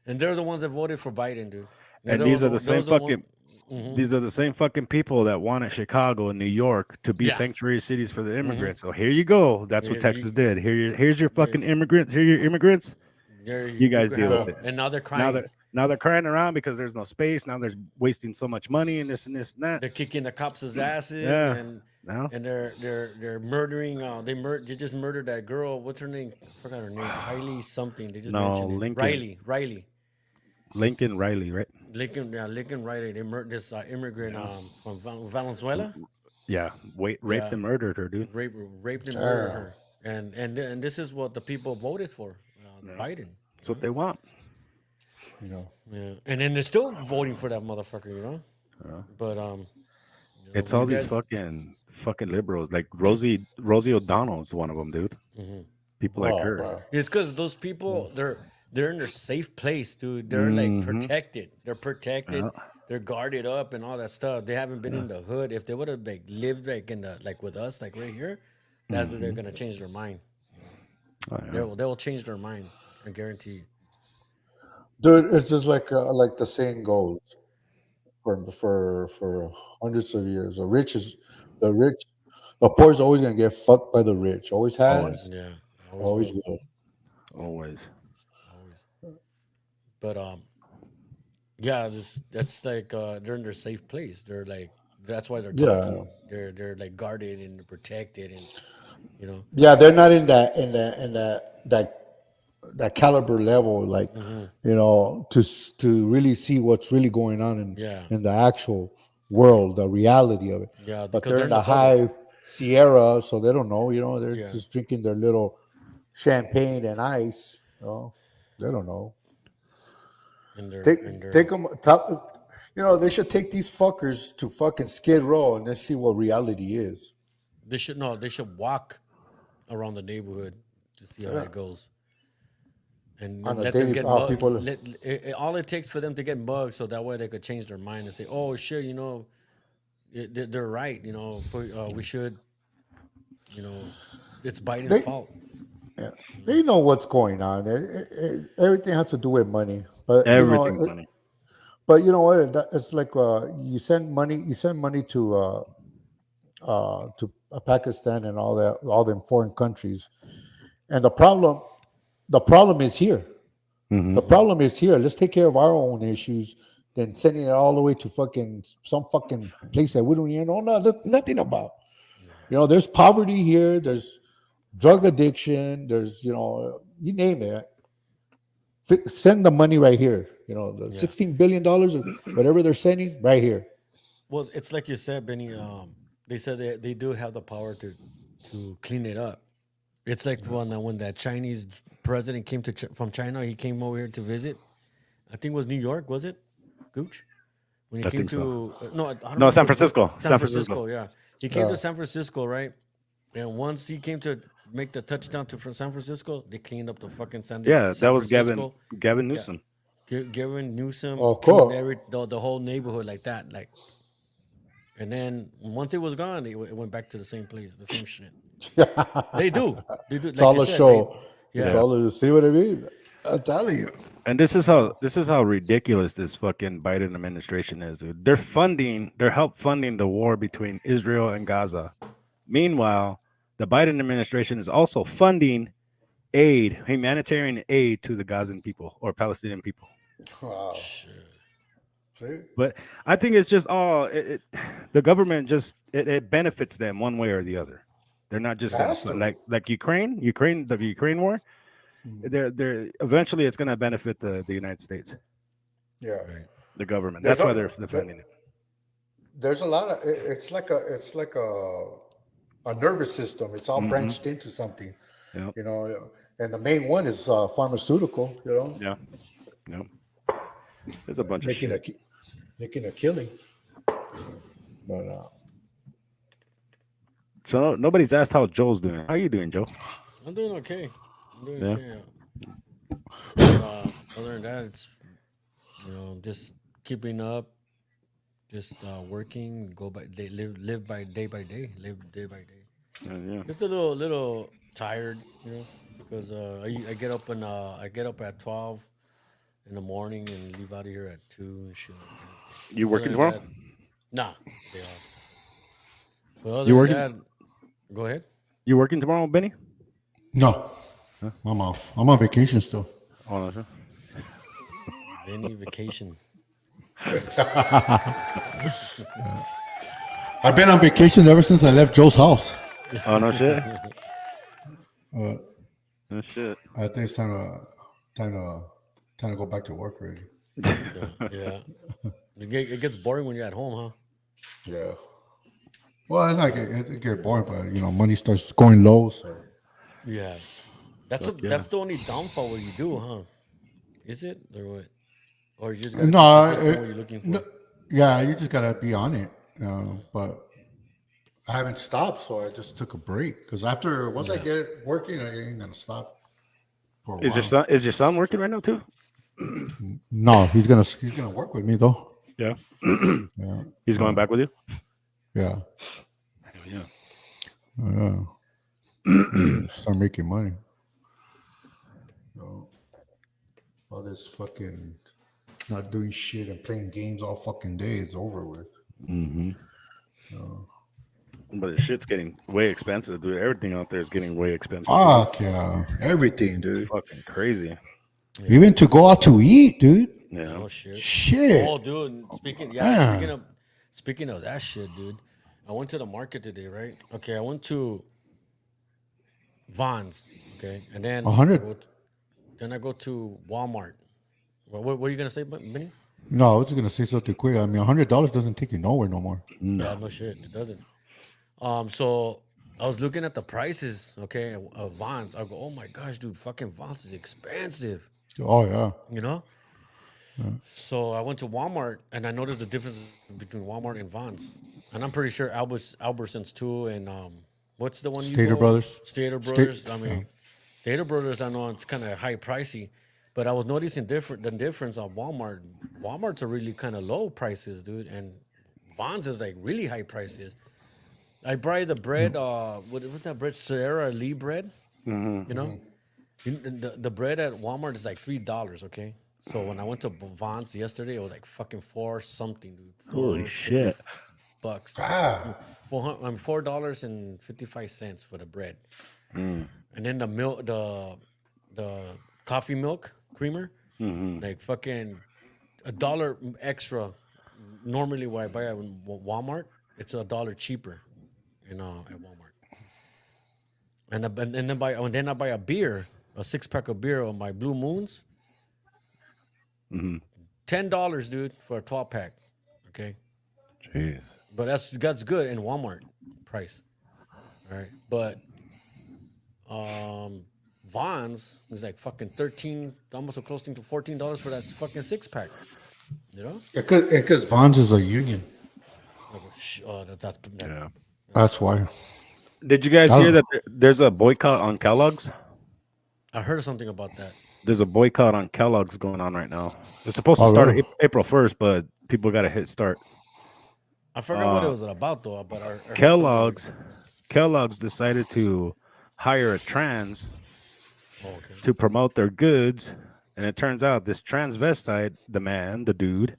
and they're the ones that voted for Biden, dude. And these are the same fucking. These are the same fucking people that wanted Chicago and New York to be sanctuary cities for the immigrants. So here you go. That's what Texas did. Here's your fucking immigrants. Here are your immigrants. You guys deal with it. And now they're crying. Now they're crying around because there's no space. Now they're wasting so much money and this and this and that. They're kicking the cops' asses, and they're murdering. They just murdered that girl. What's her name? I forgot her name. Kylie something. They just mentioned it. Lincoln. Riley. Lincoln Riley, right? Lincoln Riley. They murdered this immigrant from Venezuela. Yeah, raped and murdered her, dude. Raped and murdered her. And this is what the people voted for, Biden. That's what they want. Yeah, and then they're still voting for that motherfucker, But it's all these fucking liberals. Like Rosie O'Donnell is one of them, dude. People like her. Bro. It's because those people they're in their safe place, dude. They're like protected. They're protected. They're guarded up and all that stuff. They haven't been in the hood. If they would have lived with us, like right here, that's where they're gonna change their mind. They will change their mind. I guarantee you. Dude, it's just like the saying goes for hundreds of years. The rich, the poor is always gonna get fucked by the rich. Always Always, has, Yeah, always always will. will. always. Always. But yeah, that's like they're in their safe place. They're like that's why they're Yeah, talking. They're like guarded and protected, and you know. yeah. They're not in that caliber level, like Hmm. to really see what's really going on in Yeah, in the actual world, the reality of it. yeah, But because they're they're in in the the bubble. high Sierra, so they don't know. They're Yeah, just drinking their little champagne and ice. They don't know. and they're Take and they're take them. They should take these fuckers to fucking Skid Row and let's see what reality is. they should no, they should walk around the neighborhood to see how Yeah. it goes, and On then a let them daily, get mugged. people. All it takes for them to get mugged, so that way they could change their mind and say, "Oh shit, they're right. We should, you know, it's Biden's They fault." Yeah. They know what's going on. Everything has to do with money, but Everything's money. you know what? It's like you send money. You send money to Pakistan and all them foreign countries, and the problem is here. Hmm. The problem is here. Let's take care of our own issues, than sending it all the way to some fucking place that we don't even know nothing about. There's poverty here. There's drug addiction. There's you name it. Send the money right here. The Yeah. $16 billion or whatever they're sending right here. Well, it's like you said, Benny. They said they do have the power to clean it up. It's like when that Chinese president came from China. He came over here to visit. I think it was New York. Was it Gooch? When he I came think so. to no, I don't No, know if it San was Francisco. San San Francisco. Francisco. Yeah, he came to San Francisco, right? And once he came to make the touchdown to San Francisco, they cleaned up the fucking Yeah, that San was Gavin Francisco. Yeah, Newsom. Gavin Newsom Oh, cleaned cool. the whole neighborhood like that, like. And then once it was gone, it went back to the same place, the same shit. They do, It's like all you a said. They, show. It's yeah, all a see what I mean? I'm telling you. And this is how ridiculous this fucking Biden administration is, dude. They're help funding the war between Israel and Gaza. Meanwhile, the Biden administration is also funding humanitarian aid to the Gazan people or Palestinian people. Wow. See? But I think it's just the government it benefits them one way or the other. They're not just It gonna has to. like the Ukraine war. They're eventually it's gonna benefit the United States, Yeah. right. the government. There's That's why a- they're there- funding it. There's a lot of it's like a nervous system. It's all branched into something, Yep. and the main one is pharmaceutical. Yeah. Yep. There's a bunch of Making a shit. making a killing. But So nobody's asked how Joel's doing. How you doing, Joe? I'm doing okay. I'm doing Yeah. okay. But, other than that, it's just keeping up, just working, go by day, live by day, live day by day. Yeah. Just a little tired, because I get up at 12 in the morning and leave out of here at 2 and shit like that. You working Other than tomorrow? that, nah, they are. But other You than working? that, go ahead. You working tomorrow, Benny? no, I'm off. I'm on vacation still. Oh, no, sure. Any vacation. I've been on vacation ever since I left Joe's house. Oh, no shit. No shit. I think it's time to go back to work already. Yeah. It gets boring when you're at home, huh? Yeah. Well, it get boring, but money starts going low. So Yeah. That's the only downfall what you do, huh? Is it or what? Or you just gotta no, keep consistent what you're looking for? no, yeah, you just gotta be on it. But I haven't stopped, so I just took a break because once I get working, I ain't gonna stop for a while. Is your son working right now too? No, he's gonna work with me though. Yeah. Yeah, He's going back with you? yeah, Yeah. yeah. Start making money. So, all this fucking not doing shit and playing games all fucking day is over with. Mm-hmm. But the shit's getting way expensive, dude. Everything out there is getting way expensive. Fuck yeah, everything, dude. Fucking crazy. Yeah. Even to go out to eat, dude. Yeah. Oh shit. Shit. Oh, dude. Speaking of that shit, dude. I went to the market today, right? Okay, I went to Vons. Okay, and then 100. Then I go to Walmart. What are you gonna say, Benny? No, I was just gonna say something quick. I mean, $100 doesn't take you nowhere no more. Yeah, no shit, it doesn't. So I was looking at the prices, okay, of Vons. I go, oh my gosh, dude, fucking Vons is expensive, Oh yeah. you know? So I went to Walmart and I noticed the difference between Walmart and Vons. And I'm pretty sure Albertsons too, and what's the one you Stater go? Brothers. Stater Brothers. Stater Brothers, I know it's kind of high pricey, but I was noticing the difference on Walmart. Walmart's are really kind of low prices, dude, and Vons is like really high prices. I buy the bread. What's that bread? Sierra Lee bread. You know, the bread at Walmart is like $3. Okay, so when I went to Vons yesterday, it was like fucking $4 something, dude. Holy shit. Bucks. Ah. $4.55 for the bread, and then the milk, the coffee milk creamer, like fucking $1 extra. Normally, what I buy at Walmart, it's $1 cheaper, at Walmart. And then I buy a beer, a 6-pack of beer on my Blue Moons. $10, dude, for a 12-pack. Okay. Jeez. But that's good in Walmart price. All right. But Vons is like fucking $13, almost close to $14 for that fucking 6-pack. You know? Because Vons is a union. Yeah. That's why. Did you guys hear that there's a boycott on Kellogg's? I heard something about that. There's a boycott on Kellogg's going on right now. It's supposed to start April 1st, but people got a hit start. I forgot what it was about though. But I heard Kellogg's decided to hire a trans to promote their goods, and it turns out this transvestite, the dude,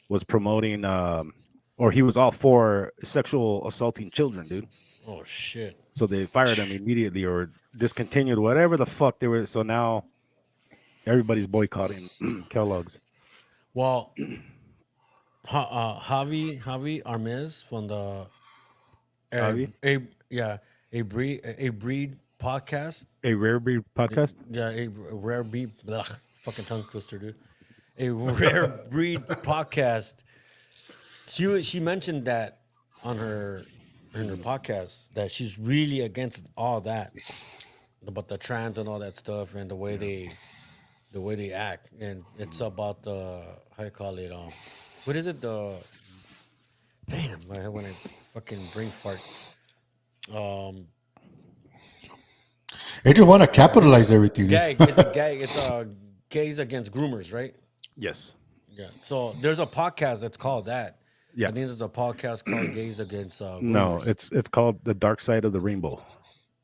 was promoting, or he was all for sexual assaulting children, dude. Oh shit! So they fired him immediately or discontinued whatever the fuck they were. So now everybody's boycotting Kellogg's. Well, Javi Armez from the a breed podcast. A rare breed podcast. Yeah, a rare breed. Fucking tongue twister, dude. A rare breed podcast. She mentioned that on her podcast that she's really against all that about the trans and all that stuff and the way they act, and it's about the how you call it what is it when I fucking brain fart They just want to capitalize everything. gag. It's a gag. It's gays against groomers, right? Yes. Yeah. So there's a podcast that's called that. Yeah. I think there's a podcast called Gays Against No, Groomers. it's called The Dark Side of the Rainbow.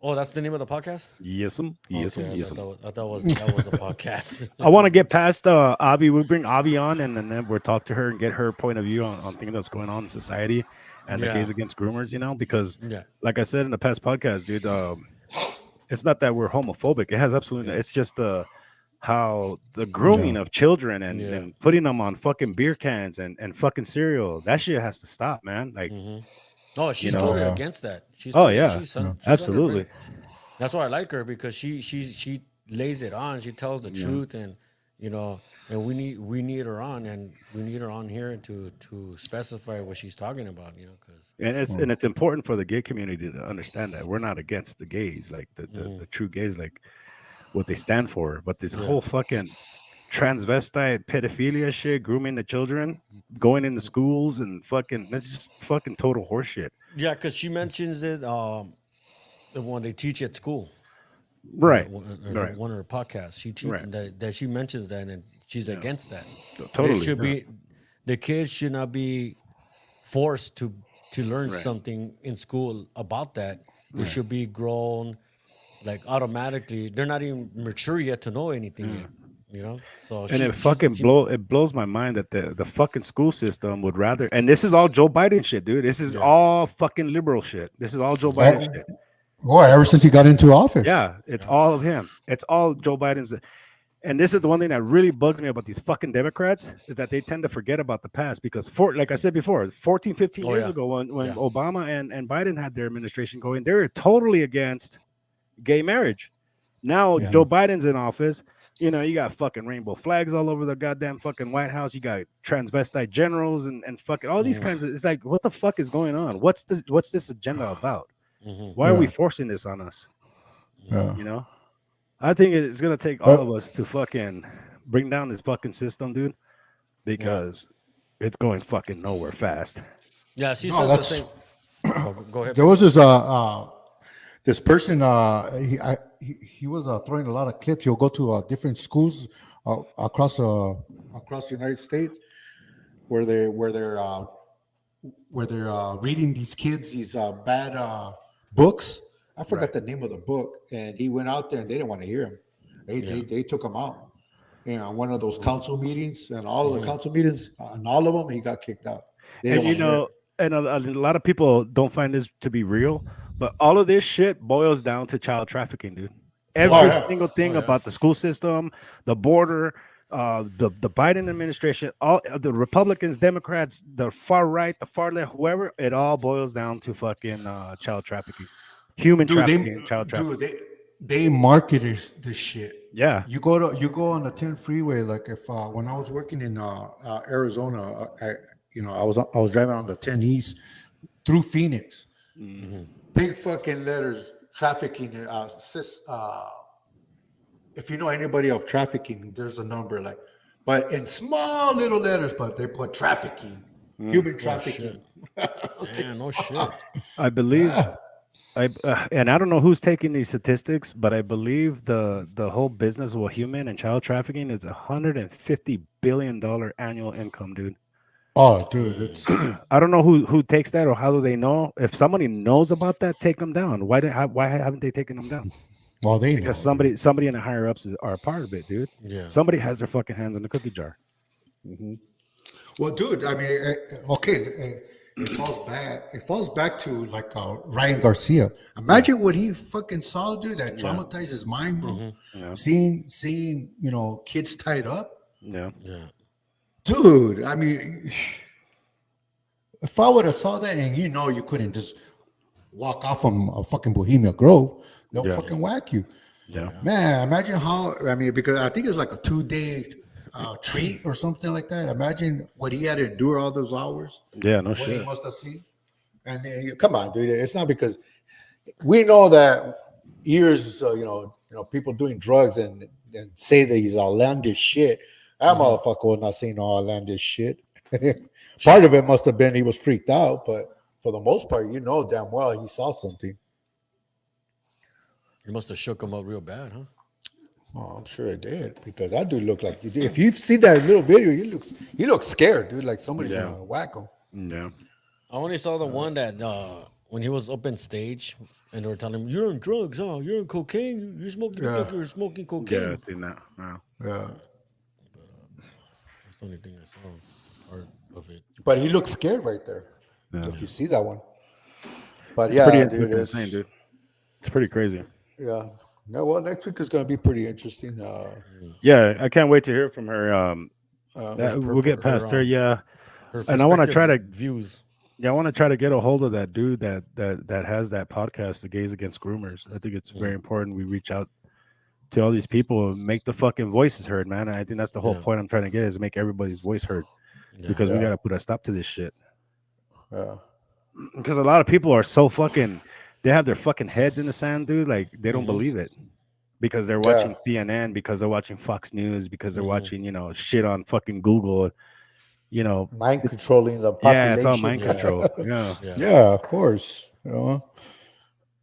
Oh, that's the name of the podcast? Yes'm. Okay, Yes'm. I thought that was a podcast. I want to get past Avi. We bring Avi on, and then we'll talk to her and get her point of view on things that's going on in society and the gays against groomers. Because, like I said in the past podcast, dude, it's not that we're homophobic. It has absolutely. It's just how the grooming of children and putting them on fucking beer cans and fucking cereal. That shit has to stop, man. Like, oh, she's totally against that. She's absolutely. That's why I like her, because she lays it on. She tells the truth, and and we need her on, and we need her on here to specify what she's talking about. Because and it's important for the gay community to understand that we're not against the gays, like the true gays, like what they stand for. But this whole fucking transvestite pedophilia shit, grooming the children, going into schools and fucking, that's just fucking total horseshit. Yeah, because she mentions it when they teach at school. Right. One of her podcasts. She that she mentions that, and she's against that. Totally. The kids should not be forced to learn something in school about that. They should be grown like automatically. They're not even mature yet to know anything yet. You know, so And it blows my mind that the fucking school system would rather. And this is all Joe Biden shit, dude. This is all fucking liberal shit. This is all Joe Biden shit. Boy, ever since he got into office. Yeah, it's all of him. It's all Joe Biden's. And this is the one thing that really bugs me about these fucking Democrats is that they tend to forget about the past because, like I said before, 14, 15 years ago when Obama and Biden had their administration going, they were totally against gay marriage. Now Joe Biden's in office. You know, you got fucking rainbow flags all over the goddamn fucking White House. You got transvestite generals and fucking all these kinds of. It's like, what the fuck is going on? What's this agenda about? Why are we forcing this on us? You know, I think it's gonna take all of us to fucking bring down this fucking system, dude, because it's going fucking nowhere fast. Yeah, she said the same. Go ahead. There was this person. He was throwing a lot of clips. He'll go to different schools across the United States where they're reading these kids these bad books. I forgot the name of the book, and he went out there and they didn't want to hear him. They took him out. You know, one of those council meetings, and all of the council meetings, and all of them, he got kicked out. And you know, and a lot of people don't find this to be real, but all of this shit boils down to child trafficking, dude. Every single thing about the school system, the border, the Biden administration, all the Republicans, Democrats, the far right, the far left, whoever, it all boils down to fucking child trafficking, human trafficking, child trafficking. Dude, they marketed this shit. Yeah, you go on the 10 freeway. Like if when I was working in Arizona, I was driving on the 10 East through Phoenix. Big fucking letters, trafficking. If you know anybody of trafficking, there's a number but in small little letters, but they put trafficking, human trafficking. No shit. I believe. And I don't know who's taking these statistics, but I believe the whole business of human and child trafficking is $150 billion annual income, dude. Oh, dude, it's I don't know who takes that or how do they know. If somebody knows about that, take them down. Why haven't they taken them down? Well, because somebody in the higher ups are a part of it, dude. Yeah, somebody has their fucking hands in the cookie jar. Well, dude, I mean, it falls back to like Ryan Garcia. Imagine what he fucking saw, dude. That traumatized his mind, bro. Seeing kids tied up. Yeah. Dude, I mean, if I would have saw that, and you couldn't just walk off from a fucking Bohemian Grove, they'll fucking whack you. Yeah, man, imagine how. I mean, because I think it's like a 2-day treat or something like that. Imagine what he had to endure all those hours. Yeah, no what shit. He must have seen. And come on, dude, it's not because we know that years, people doing drugs and say that he's outlandish shit. That motherfucker was not saying all outlandish shit. Part of it must have been he was freaked out, but for the most part, damn well he saw something. You must have shook him up real bad, huh? Oh, I'm sure it did, because that dude looked like if you see that little video, he looks scared, dude, like somebody's gonna whack him. Yeah. I only saw the one that when he was up in stage and they were telling him, "You're on drugs, huh? You're on cocaine. You're smoking. You're smoking cocaine." Yeah, I seen that. Yeah. That's the only thing I saw part of it. But he looks scared right there. Yeah. If you see that one. But it's pretty insane, dude. It's pretty crazy. Yeah. No, well, next week is going to be pretty interesting. Yeah, I can't wait to hear from her. We'll get past her. Yeah, and I want to try to views. Yeah, I want to try to get a hold of that dude that has that podcast, The Gays Against Groomers. I think it's very important we reach out to all these people and make the fucking voices heard, man. I think that's the whole point I'm trying to get is make everybody's voice heard because we got to put a stop to this shit. Yeah, because a lot of people are so fucking. They have their fucking heads in the sand, dude. Like they don't believe it because they're watching CNN, because they're watching Fox News, because they're watching, shit on fucking Google. Mind controlling the population. Yeah, it's all mind control. Yeah, of course.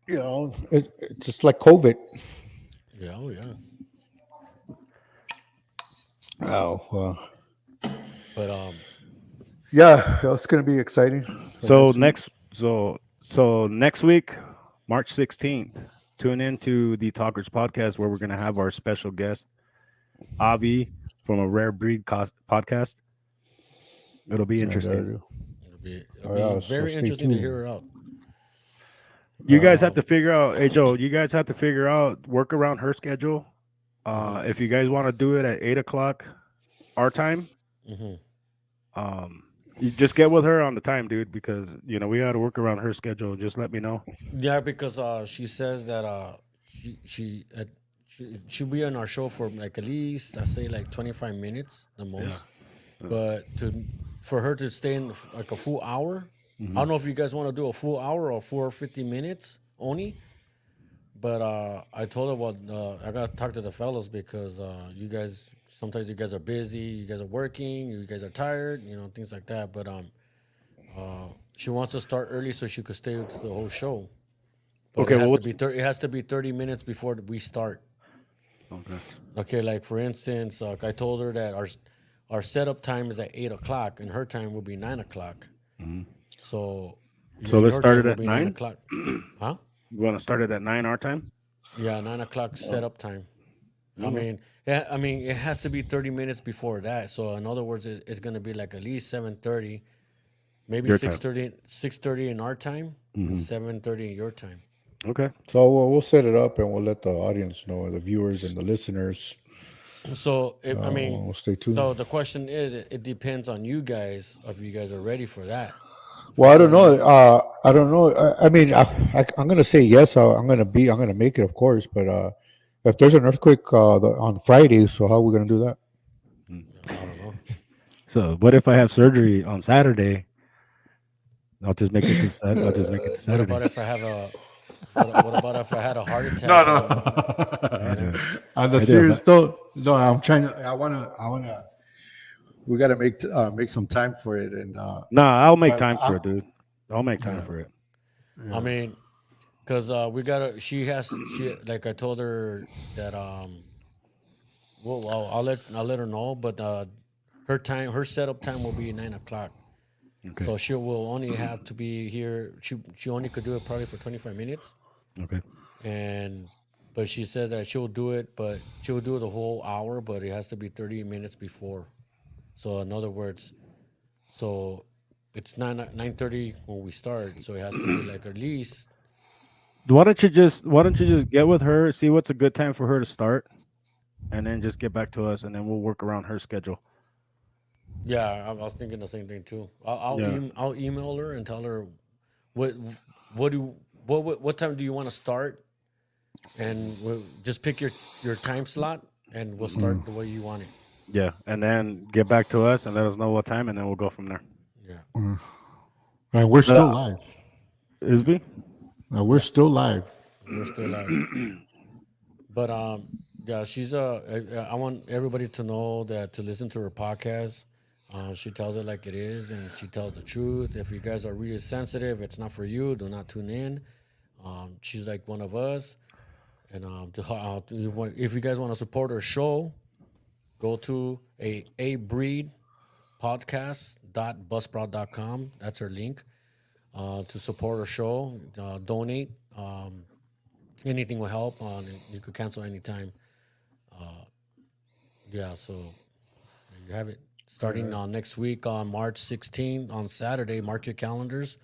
It's just like COVID. Yeah, oh yeah. Oh, but yeah, it's gonna be exciting. So next week, March 16th, tune in to the Talkers Podcast where we're gonna have our special guest. Avi from a Rare Breed podcast. It'll be interesting. It'll be very interesting to hear her out. You guys have to figure out, hey Joe, you guys have to figure out, work around her schedule. If you guys want to do it at 8:00 our time, you just get with her on the time, dude, because we got to work around her schedule. Just let me know. Yeah, because she says that she'll be on our show for like at least I say like 25 minutes the most. But for her to stay in like a full hour, I don't know if you guys want to do a full hour or 50 minutes only. But I told her I got to talk to the fellas because you guys sometimes you guys are busy, you guys are working, you guys are tired, things like that. But she wants to start early so she could stay with the whole show. But Okay, it has to be 30 minutes before we start. Okay, like for instance, I told her that our setup time is at 8:00 and her time will be 9:00. So let's start it at 9 o'clock. Huh? You want to start it at 9 our time? Yeah, 9:00 setup time. I mean, it has to be 30 minutes before that. So in other words, it's going to be like at least 7:30, maybe 6:30 in our time, and 7:30 in your time. Okay. So we'll set it up and we'll let the audience know, the viewers and the listeners. So we'll stay tuned. So the question is, it depends on you guys if you guys are ready for that. Well, I don't know. I don't know. I mean, I'm gonna say yes. I'm gonna make it, of course. But if there's an earthquake on Friday, so how are we gonna do that? I don't know. So what if I have surgery on Saturday? I'll just make it to Saturday. What about if I have what about if I had a heart attack? No. On the serious note, no. I wanna. We gotta make some time for it, and I'll make time for it, dude. I'll make time for it. Yeah. I mean, because we gotta. She like I told her that well, I'll let her know, but her setup time will be 9:00. Okay. So she will only have to be here. She only could do it probably for 25 minutes. Okay. But she said that she'll do it, but she'll do it the whole hour, but it has to be 30 minutes before. So in other words, so it's 9:30 when we start. So it has to be like at least. Why don't you just get with her, see what's a good time for her to start, and then just get back to us, and then we'll work around her schedule. Yeah, I was thinking the same thing too. I'll email her and tell her what time do you want to start, and we'll just pick your time slot, and we'll start the way you want it. Yeah, and then get back to us and let us know what time, and then we'll go from there. Yeah. And we're still live. Is we? We're still live. We're still live. But yeah, she's I want everybody to know that to listen to her podcast. She tells it like it is, and she tells the truth. If you guys are really sensitive, it's not for you. Do not tune in. She's like one of us. And if you guys want to support her show, go to a breed podcast.buzzsprout.com. That's her link to support her show. Donate. Anything will help. You could cancel anytime. Yeah, so there you have it. Starting next week on March 16th on Saturday. Mark your calendars.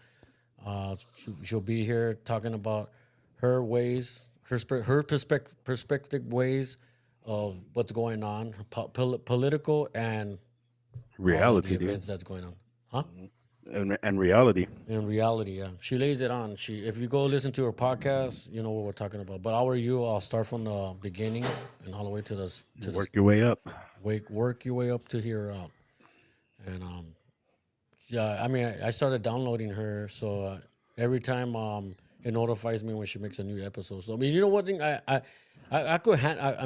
She'll be here talking about her ways, her perspective ways of what's going on, political and reality, the events that's going on, huh? And reality. In reality, yeah. She lays it on. If you go listen to her podcast, you know what we're talking about. But I'll start from the beginning and all the way to work your way up. Work your way up to here. And yeah, I mean, I started downloading her, so every time it notifies me when she makes a new episode. So I mean, you know what thing I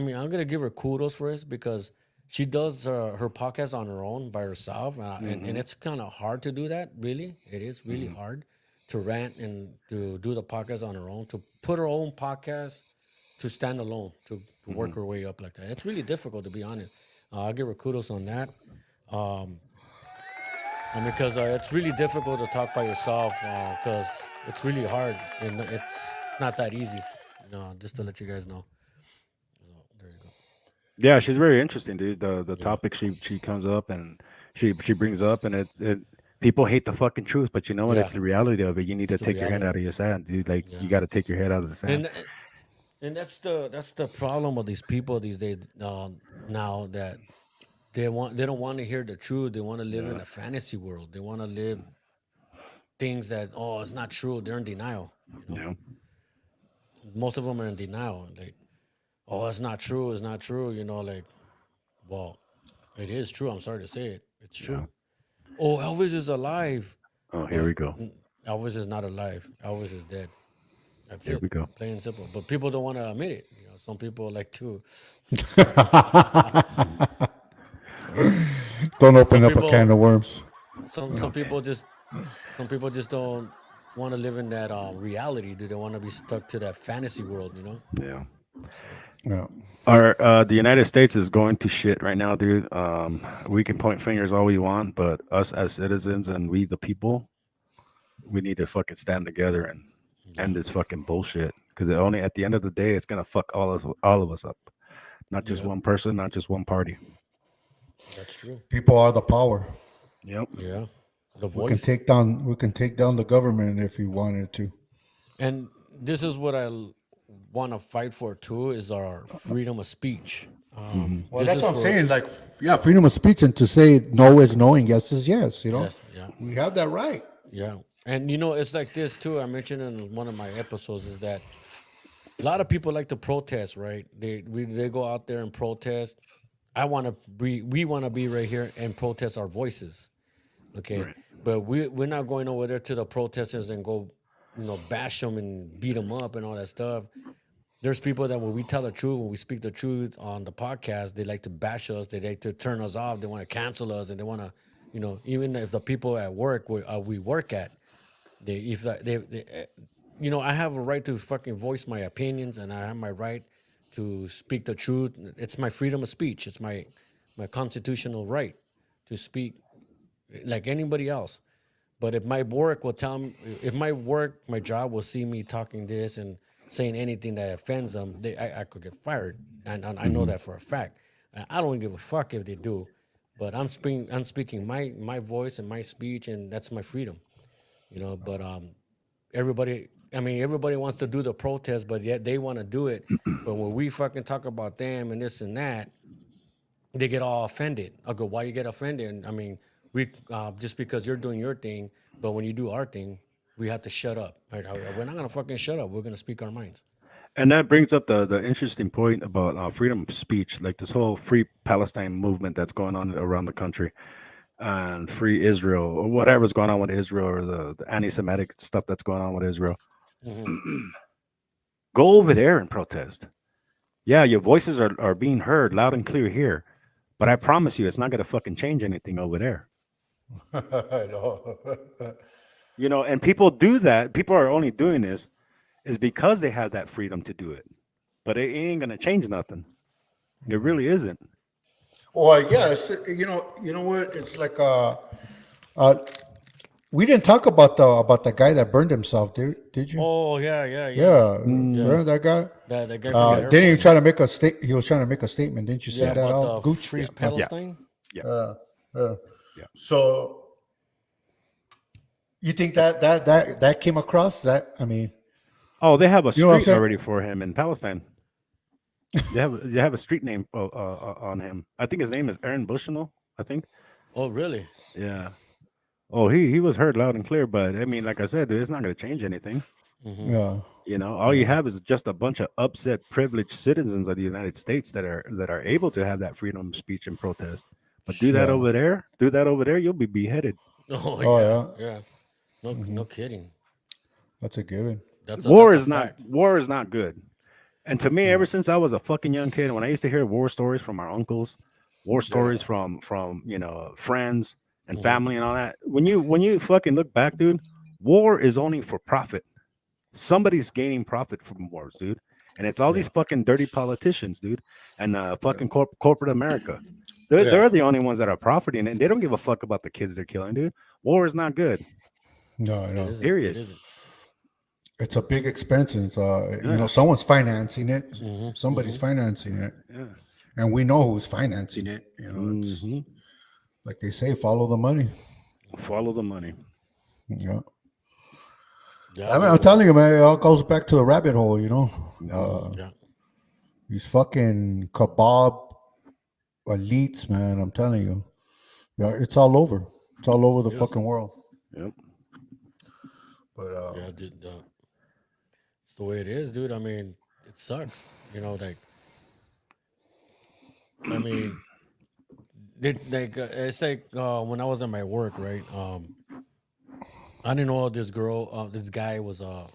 mean, I'm gonna give her kudos for this because she does her podcast on her own by herself, and it's kind of hard to do that. Really, it is really hard to rant and to do the podcast on her own, to put her own podcast to stand alone, to work her way up like that. It's really difficult, to be honest. I'll give her kudos on that. And because it's really difficult to talk by yourself because it's really hard and it's not that easy. Just to let you guys know. So, there you go. Yeah, she's very interesting, dude. The topic she comes up and she brings up, and it people hate the fucking truth, but you know what? Yeah. It's the reality of it. You need It's to the take your head reality. out of your sand, dude. Like Yeah. you got to take your head out of the sand. And that's the problem with these people these days now that they don't want to hear the truth. They want to live in a fantasy world. They want to live things that it's not true. They're in denial. Yeah. Most of them are in denial. Like, it's not true. It's not true. Like, well, it is true. I'm sorry to say it. It's true. Oh, Elvis is alive. Oh, here But we go. Elvis is not alive. Elvis is dead. That's Here it. we go. Plain and simple. But people don't want to admit it. Some people like to. Don't open up people- a can of worms. Some people just don't want to live in that reality. Do they want to be stuck to that fantasy world? Yeah. Yeah. The United States is going to shit right now, dude. We can point fingers all we want, but us as citizens and we the people, we need to fucking stand together and end this fucking bullshit. Because only at the end of the day, it's gonna fuck all of us up. Not just one person, not just one party. That's true. People are the power. Yep. Yeah, the We can voice. take down the government if we wanted to. And this is what I want to fight for too: is our freedom of speech. Well, This that's is what I'm for- saying. Like, yeah, freedom of speech, and to say no is no and yes is yes. Yes, yeah. We have that right. Yeah, and it's like this too. I mentioned in one of my episodes is that a lot of people like to protest, right? They go out there and protest. We want to be right here and protest our voices, okay? Right. But we're not going over there to the protesters and go, bash them and beat them up and all that stuff. There's people that when we tell the truth, when we speak the truth on the podcast, they like to bash us. They like to turn us off. They want to cancel us, and they want to, even if the people at work we work at, they I have a right to fucking voice my opinions, and I have my right to speak the truth. It's my freedom of speech. It's my constitutional right to speak like anybody else. But if my work will tell me, if my job will see me talking this and saying anything that offends them, I could get fired, and I know that for a fact. I don't give a fuck if they do, but I'm speaking my voice and my speech, and that's my freedom, But everybody wants to do the protest, but yet they want to do it. But when we fucking talk about them and this and that, they get all offended. I go, why you get offended? I mean, we just because you're doing your thing, but when you do our thing, we have to shut up. Right? We're not gonna fucking shut up. We're gonna speak our minds. And that brings up the interesting point about freedom of speech, like this whole free Palestine movement that's going on around the country, and free Israel, or whatever's going on with Israel, or the anti-Semitic stuff that's going on with Israel. Go over there and protest. Yeah, your voices are being heard loud and clear here, but I promise you, it's not going to fucking change anything over there. I know. And people do that. People are only doing this is because they have that freedom to do it, but it ain't going to change nothing. It really isn't. Well, yeah, you know what? It's like we didn't talk about the guy that burned himself, did you? Oh yeah. Yeah, remember that guy? That guy. From the Didn't he airplane. try to make a He was trying to make a statement. Didn't you say that about out? the Gooch. free Palestine. Yeah. So you think that came across? That I mean, Oh, they have a You know what I'm street saying? already for him in Palestine. They have a street name on him. I think his name is Aaron Bushnell. I think. Oh really? Yeah. Oh, he was heard loud and clear, but I mean, like I said, it's not going to change anything. yeah. All you have is just a bunch of upset, privileged citizens of the United States that are able to have that freedom of speech and protest. But do that over there, you'll be beheaded. Oh yeah. No kidding. That's a given. War That's is a not fact. war is not good. And to me, ever since I was a fucking young kid, when I used to hear war stories from our uncles, war stories from friends and family and all that, when you fucking look back, dude, war is only for profit. Somebody's gaining profit from wars, dude. And it's all these fucking dirty politicians, dude, and fucking corporate America. They're the only ones that are profiting, and they don't give a fuck about the kids they're killing, dude. War is not good. No, I know. Period. It isn't. It's a big expense, and someone's financing it. Somebody's financing it. Yeah. and we know who's financing it. You know, it's like they say, follow the money. Follow the money. Yeah. Yeah, I mean, I'm telling you, man, it all goes back to the rabbit hole. You know, yeah. these fucking kebab elites, man. I'm telling you, yeah, it's all over. It's all over the fucking world. Yep. But Yeah, dude. It's the way it is, dude. I mean, it sucks. You know, like, I mean, it's like when I was at my work, right? I didn't know this girl, this guy was I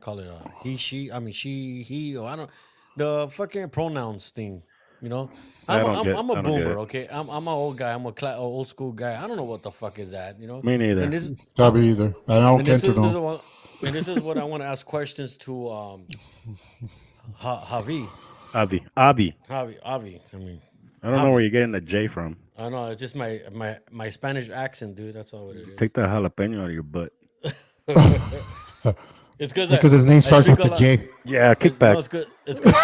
call it he, she. I mean, she, he. Or I don't. The fucking pronouns thing. You know, I I'm don't a, get- I'm a I don't get boomer. it. Okay, I'm an old guy. I'm a old school guy. I don't know what the fuck is that. You know. Me neither. And this that be either. I don't and tend this to is know. and this is what I want to ask questions to Javi. Avi. Avi. I mean, I don't know where you're getting the J from. I know it's just my Spanish accent, dude. That's all it is. Take the jalapeno out of your butt. It's because His name starts with the J. Yeah, No, kickback. it's good. It's good.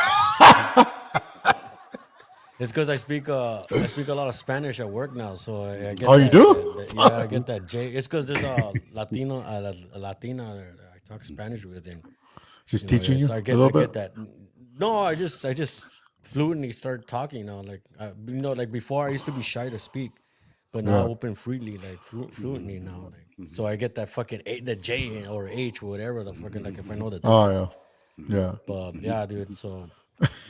It's because I speak a lot of Spanish at work now, so I get. Oh, you that, do? yeah, I get that J. It's because there's a Latina that I talk Spanish with, and Just teaching you so a little bit. get that. No, I just fluently start talking now. Like like before, I used to be shy to speak, but now I open freely, like fluently now. Like, so I get that fucking the J or H, whatever the fucking like if I know the difference. Oh yeah. But yeah, dude. So,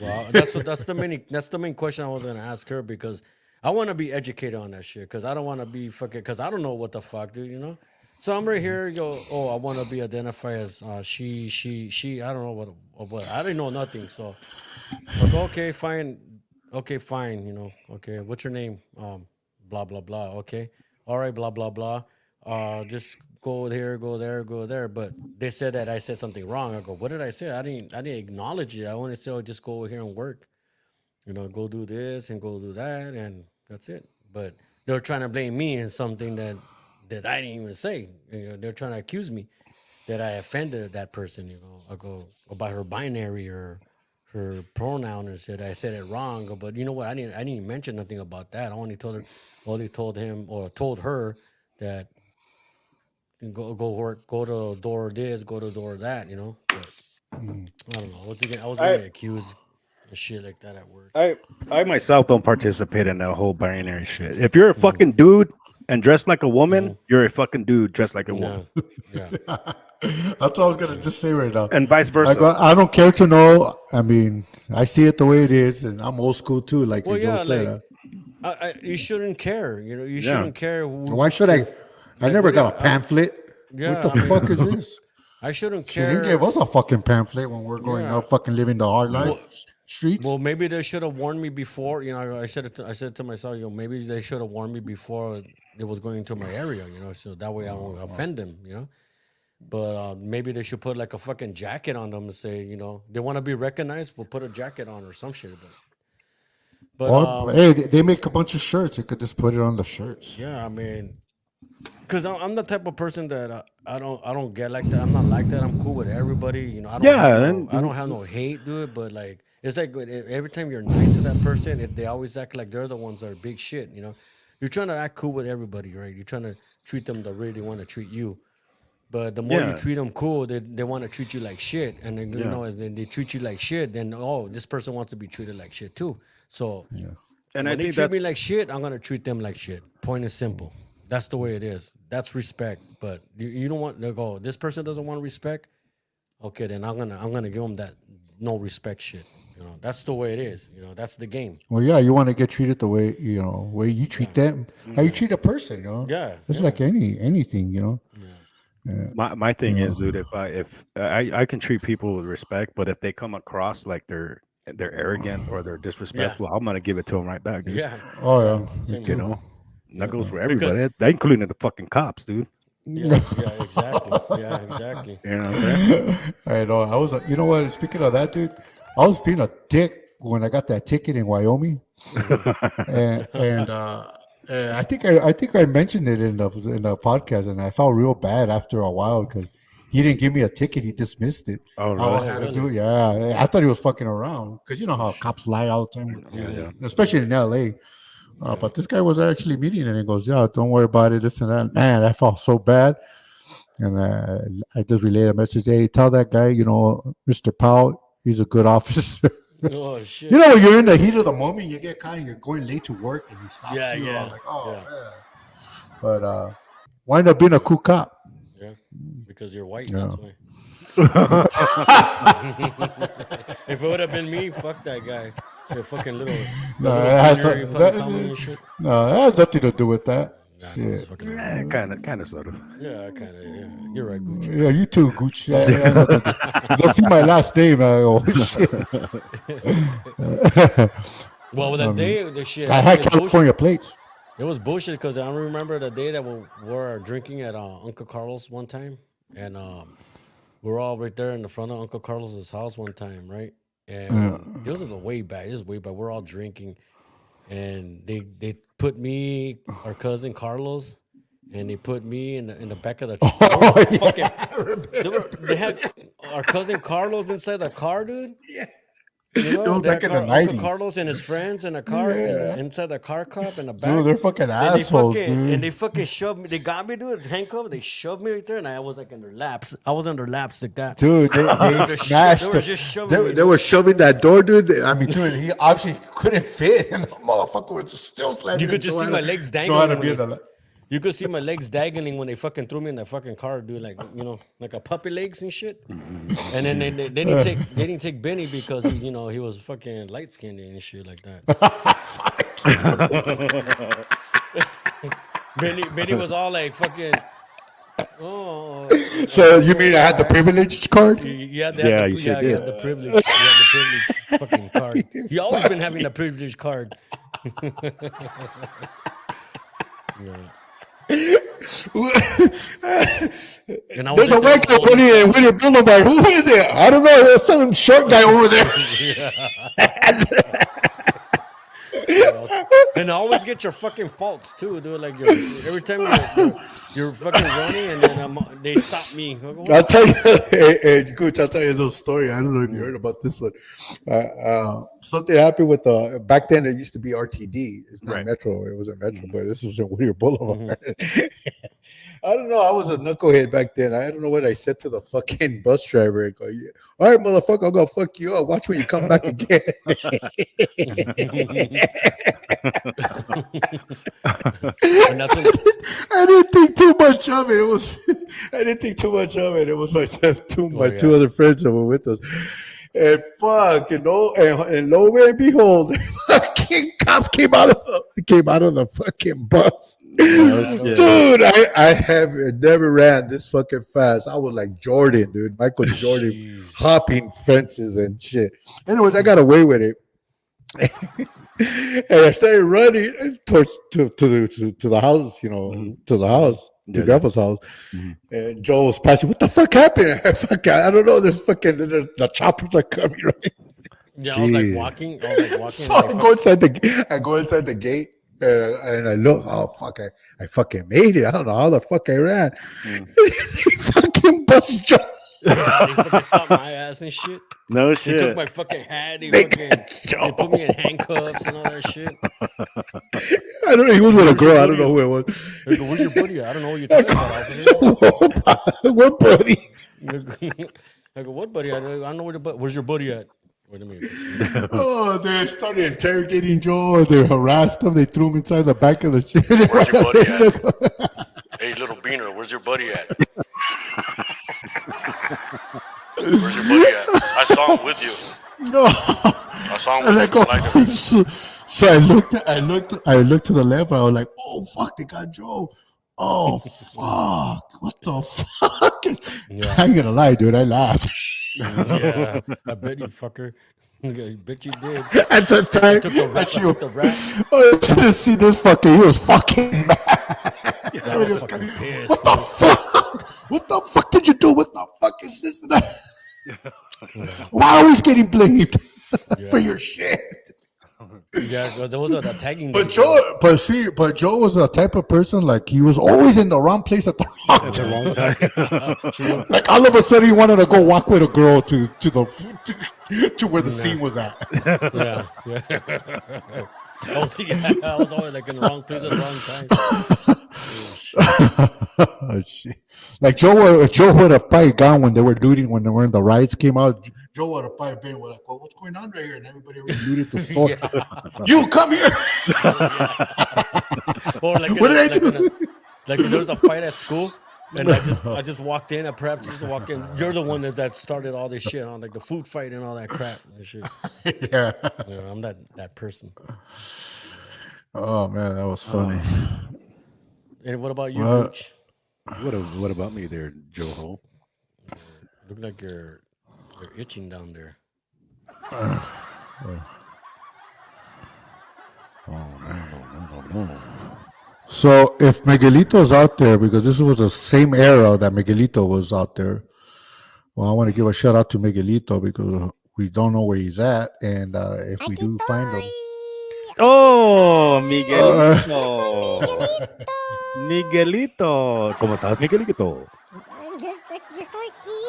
well, that's the main question I was gonna ask her because I want to be educated on that shit because I don't want to be fucking because I don't know what the fuck, dude. You know. So I'm right here. I want to be identified as she. I don't know what. I didn't know nothing. So, I go, okay, fine. Okay, fine. You know. Okay, what's your name? Blah blah blah. Okay. All right. Blah blah blah. Just go here, go there, go there. But they said that I said something wrong. I go, what did I say? I didn't acknowledge it. I wanted to say, oh, just go over here and work. You know, go do this and go do that, and that's it. But they're trying to blame me in something that I didn't even say. You know, they're trying to accuse me that I offended that person. You know, I go about her binary or her pronoun or shit. I said it wrong. But you know what? I didn't mention nothing about that. I only told him or told her that go work, go to door this, go to door that, you know. But I don't know. I was getting accused of shit like that at work. I myself don't participate in that whole binary shit. If you're a fucking dude and dressed like a woman, you're a fucking dude dressed like a woman. Yeah. That's what I was gonna just say right now. And vice versa. I don't care to know. I mean, I see it the way it is, and I'm old school too. Like Well, you just said. like, you shouldn't care. You know, you shouldn't care. Why should I? I never got a pamphlet. Yeah, What the fuck is this? I shouldn't She care. didn't give us a fucking pamphlet when we're going out fucking living the hard life streets. Well, maybe they should have warned me before. You know, I said to myself, maybe they should have warned me before it was going into my area. You know, so that way I won't offend them. You know, but maybe they should put like a fucking jacket on them and say, you know, they want to be recognized. We'll put a jacket on or some shit. But hey, they make a bunch of shirts. They could just put it on the shirts. yeah, I mean, because I'm the type of person that I don't get like that. I'm not like that. I'm cool with everybody. You know, I don't have no hate, dude. But like, it's like every time you're nice to that person, they always act like they're the ones that are big shit. You know, you're trying to act cool with everybody, right? You're trying to treat them the way they want to treat you. But the more you treat them cool, they want to treat you like shit. And then, you know, then they treat you like shit. Then, this person wants to be treated like shit too. So, And when I they think treat me like shit, I'm going to treat them like shit. Point is simple. That's the way it is. That's respect. But you don't want to go, this person doesn't want respect. Okay, then I'm gonna give them that no respect shit. You know, that's the way it is. You know, that's the game. Well, yeah, you want to get treated the way way you treat them, how you treat a person. You know, Yeah, it's like anything. You know. My thing is, dude, if I can treat people with respect, but if they come across like they're arrogant or they're disrespectful, I'm gonna give it to them right back, dude. Yeah. Oh yeah. Same You here. know, and that goes for everybody, that including the fucking cops, dude. Yeah, exactly. Yeah, exactly. You know what I'm saying? I know. I was. You know what? Speaking of that, dude, I was being a dick when I got that ticket in Wyoming, and I think I mentioned it in the podcast, and I felt real bad after a while because he didn't give me a ticket. He dismissed it. Oh, All I really? had to do, yeah. I thought he was fucking around because you know how cops lie all the time, especially in L.A. But this guy was actually meeting and he goes, "Yeah, don't worry about it, this and that." Man, I felt so bad. And I just relayed a message. Hey, tell that guy, Mr. Powell, he's a good officer. Oh shit. You know, when you're in the heat of the moment, you get you're going late to work and he stops you. Yeah. Like, man. But wind up being a cool cop. Yeah, because you're white. Yeah. That's why. If it would have been me, fuck that guy. The fucking little. No, that has nothing to do with that. Shit. Kind of, sort of. Yeah, kind of. Yeah, you're right, Gooch. Yeah, you too, Gooch. Don't see my last name. Oh shit. Well, that day, the shit. I had California plates. It was bullshit because I remember the day that we were drinking at Uncle Carlos one time, and we were all right there in the front of Uncle Carlos's house one time, right? And it was way back. It was way back. We're all drinking, and they put me, our cousin Carlos, and they put me in the back of the truck. They had our cousin Carlos inside the car, dude. Yeah. Back in the 90s. Uncle Carlos and his friends in a car, inside the car cup in the back. Dude, they're fucking assholes, dude. And they fucking shoved me. They got me, dude, handcuffed. They shoved me right there, and I was like in their laps. I was under laps like that. Dude, they smashed it. They were shoving that door, dude. I mean, dude, he obviously couldn't fit, and the motherfucker was still slamming. You could just see my legs dangling. You could see my legs dangling when they fucking threw me in that fucking car, dude. Like, like a puppy legs and shit. And then they didn't take Benny because he was fucking light skinned and shit like that. Benny was all like fucking. Oh. So you mean I had the privilege card? Yeah, you had the privilege. You had the privilege fucking card. You always been having the privilege card. Yeah. There's a white guy putting in William Boulevard. Who is it? I don't know. There's some short guy over there. And always get your fucking faults too, dude. Like every time you're fucking running, and then they stop me. I'll tell you, hey, Gooch, I'll tell you a little story. I don't know if you heard about this one. Something happened with back then. It used to be RTD. It's not Metro. It wasn't Metro, but this was in Whittier Boulevard. I don't know. I was a knucklehead back then. I don't know what I said to the fucking bus driver. I go, all right, motherfucker, I'm gonna fuck you up. Watch when you come back again. I didn't think too much of it. It was my two other friends that were with us. And fuck, and lo and behold, fucking cops came out of the fucking bus. Dude, I have never ran this fucking fast. I was like Jordan, dude, Michael Jordan, hopping fences and shit. Anyways, I got away with it. And I started running towards to the house, to the house, to Grandpa's house. And Joe was passing. What the fuck happened? I don't know. The choppers are coming, right? Yeah, I was like walking. So I go inside the gate. And I look, oh fuck! I fucking made it. I don't know how the fuck I ran. He fucking bust Joe. They fucking stopped my ass and shit. No shit. They took my fucking hat. They put me in handcuffs and all that shit. I don't know. He was with a girl. I don't know who it was. They go, where's your buddy at? I don't know what you're talking about. What buddy? I go, what buddy? I don't know where's your buddy at? Wait a minute. Oh, they started interrogating Joe. They harassed him. They threw him inside the back of the shit. Where's your buddy at? Hey, little beaner, where's your buddy at? Where's your buddy at? I saw him with you. No. I saw him with you. So I looked to the left. I was like, oh fuck, they got Joe. Oh fuck, what the fuck? Yeah. I ain't gonna lie, dude. I laughed. Yeah, I bet you fucker. I bet you did. At the time, I took the rat. Oh, to see this fucker, he was fucking mad. Yeah, was fucking pissed, what the fuck? What the fuck did you do? What the fuck is this and that? Why are we getting blamed for your shit? Yeah, those are the tagging. But games. Joe was the type of person like he was always in the wrong place at the wrong At the time. wrong time. Like all of a sudden he wanted to go walk with a girl to where the scene was at. Yeah. I was always like in the wrong place at the wrong time. Oh, shit. Like Joe would have probably gone when they were looting when the riots came out. Joe would have probably been like, "Well, what's going on right here?" And everybody was looted the store. You come here. Or like, What did I do? Like when there was a fight at school, and I just walked in. I perhaps just walked in. You're the one that started all this shit on like the food fight and all that crap and shit. Yeah. I'm that person. Oh man, that was funny. And what about you, Gooch? What about me there, Joe Ho? Look like you're itching down there. So if Miguelito's out there, because this was the same era that Miguelito was out there, well, I want to give a shout out to Miguelito because we don't know where he's at, and if we do find him, Oh, Miguelito. Miguelito. ¿Cómo estás, Miguelito? Yo estoy aquí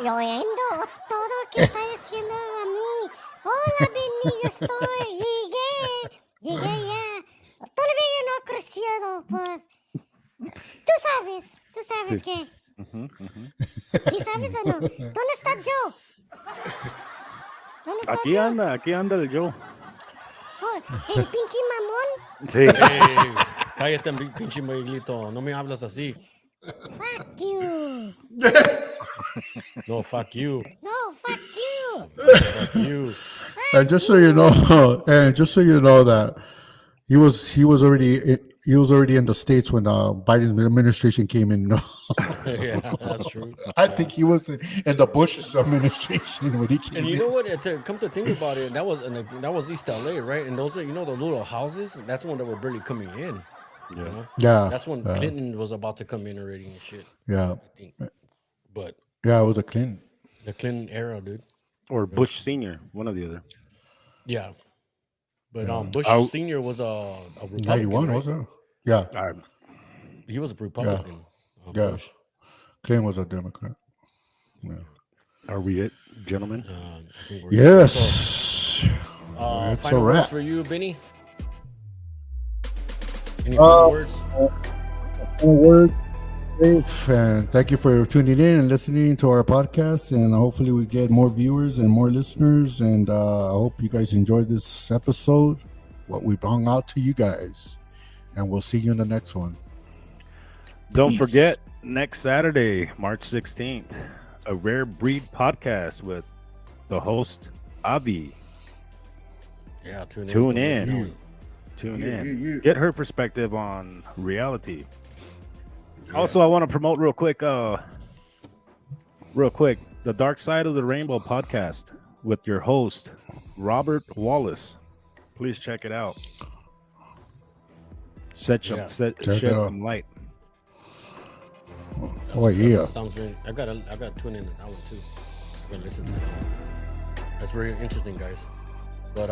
oyendo todo lo que está diciendo a mí. Hola, Benny, yo llegué ya. Todavía no he crecido, pues. Tú sabes que. ¿Sí sabes o no? ¿Dónde está Joe? ¿Dónde está Joe? Aquí anda el Joe. Oh, el pinche mamón. Sí. Hey, cállate, pinche Miguelito. No me hablas así. Fuck you. No, fuck you. No, fuck you. Fuck you. and just so you know, that he was already in the States when Biden's administration came in. Yeah, that's true. I think he was in the Bush administration when he came And you in. know what? Come to think about it, that was East LA, right? And those, the little houses. That's when they were barely coming in. You know? Yeah, That's when Clinton was about to come in already and shit. yeah, I think. But yeah. It was a Clinton. the Clinton era, dude. Or Bush Senior, one or the other. Yeah. But Bush Senior was a Republican. 91, right? was it? Yeah, He was a Republican. yeah. Bush. Clinton was a Democrat. Yeah. Are we it, gentlemen? I think we're Yes. So, It's final a words wrap. for you, Benny. Any final words? And thank you for tuning in and listening to our podcast. And hopefully we get more viewers and more listeners. And I hope you guys enjoyed this episode, what we brought out to you guys. And we'll see you in the next one. Don't Peace. forget, next Saturday, March 16th, a Rare Breed podcast with the host, Avi. Yeah, Tune in. Get her perspective on reality. Also, I want to promote real quick, the Dark Side of the Rainbow podcast with your host, Robert Wallace. Please check it out. Shed some light. Oh, yeah. Sounds really. I gotta tune in that one too. I'm gonna listen to that. That's very interesting, guys. But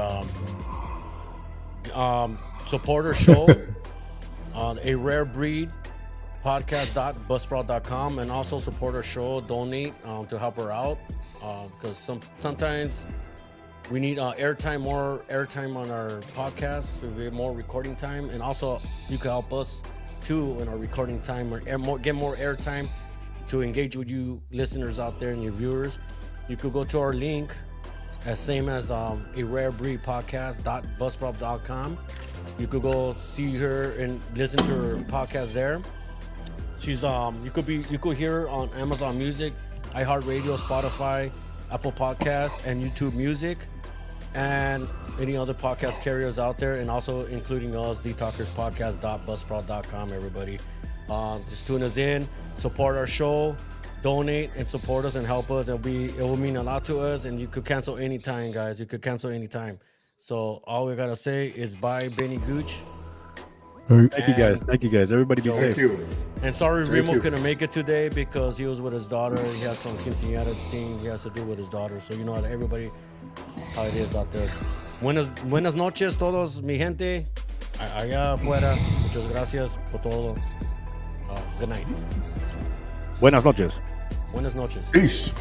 support our show on a Rare Breed podcast.buzzsprout.com, and also support our show. Donate to help her out because sometimes we need more airtime on our podcast to get more recording time, and also you can help us too in our recording time or get more airtime to engage with you listeners out there and your viewers. You could go to our link same as a Rare Breed podcast.buzzsprout.com. You could go see her and listen to her podcast there. She's you could hear her on Amazon Music, iHeartRadio, Spotify, Apple Podcasts, and YouTube Music, and any other podcast carriers out there, and also including us, TheTalkersPodcast.buzzsprout.com. Everybody, just tune us in, support our show, donate and support us and help us. It will mean a lot to us, and you could cancel anytime, guys. You could cancel anytime. So all we gotta say is bye, Benny Gooch. Thank you guys. Everybody be safe. And sorry, Remo couldn't make it today because he was with his daughter. He has some quinceañera thing he has to do with his daughter. So you know everybody how it is out there. Buenas noches todos, mi gente. Allá afuera. Muchas gracias por todo. Good night. Buenas noches. Buenas noches. Peace.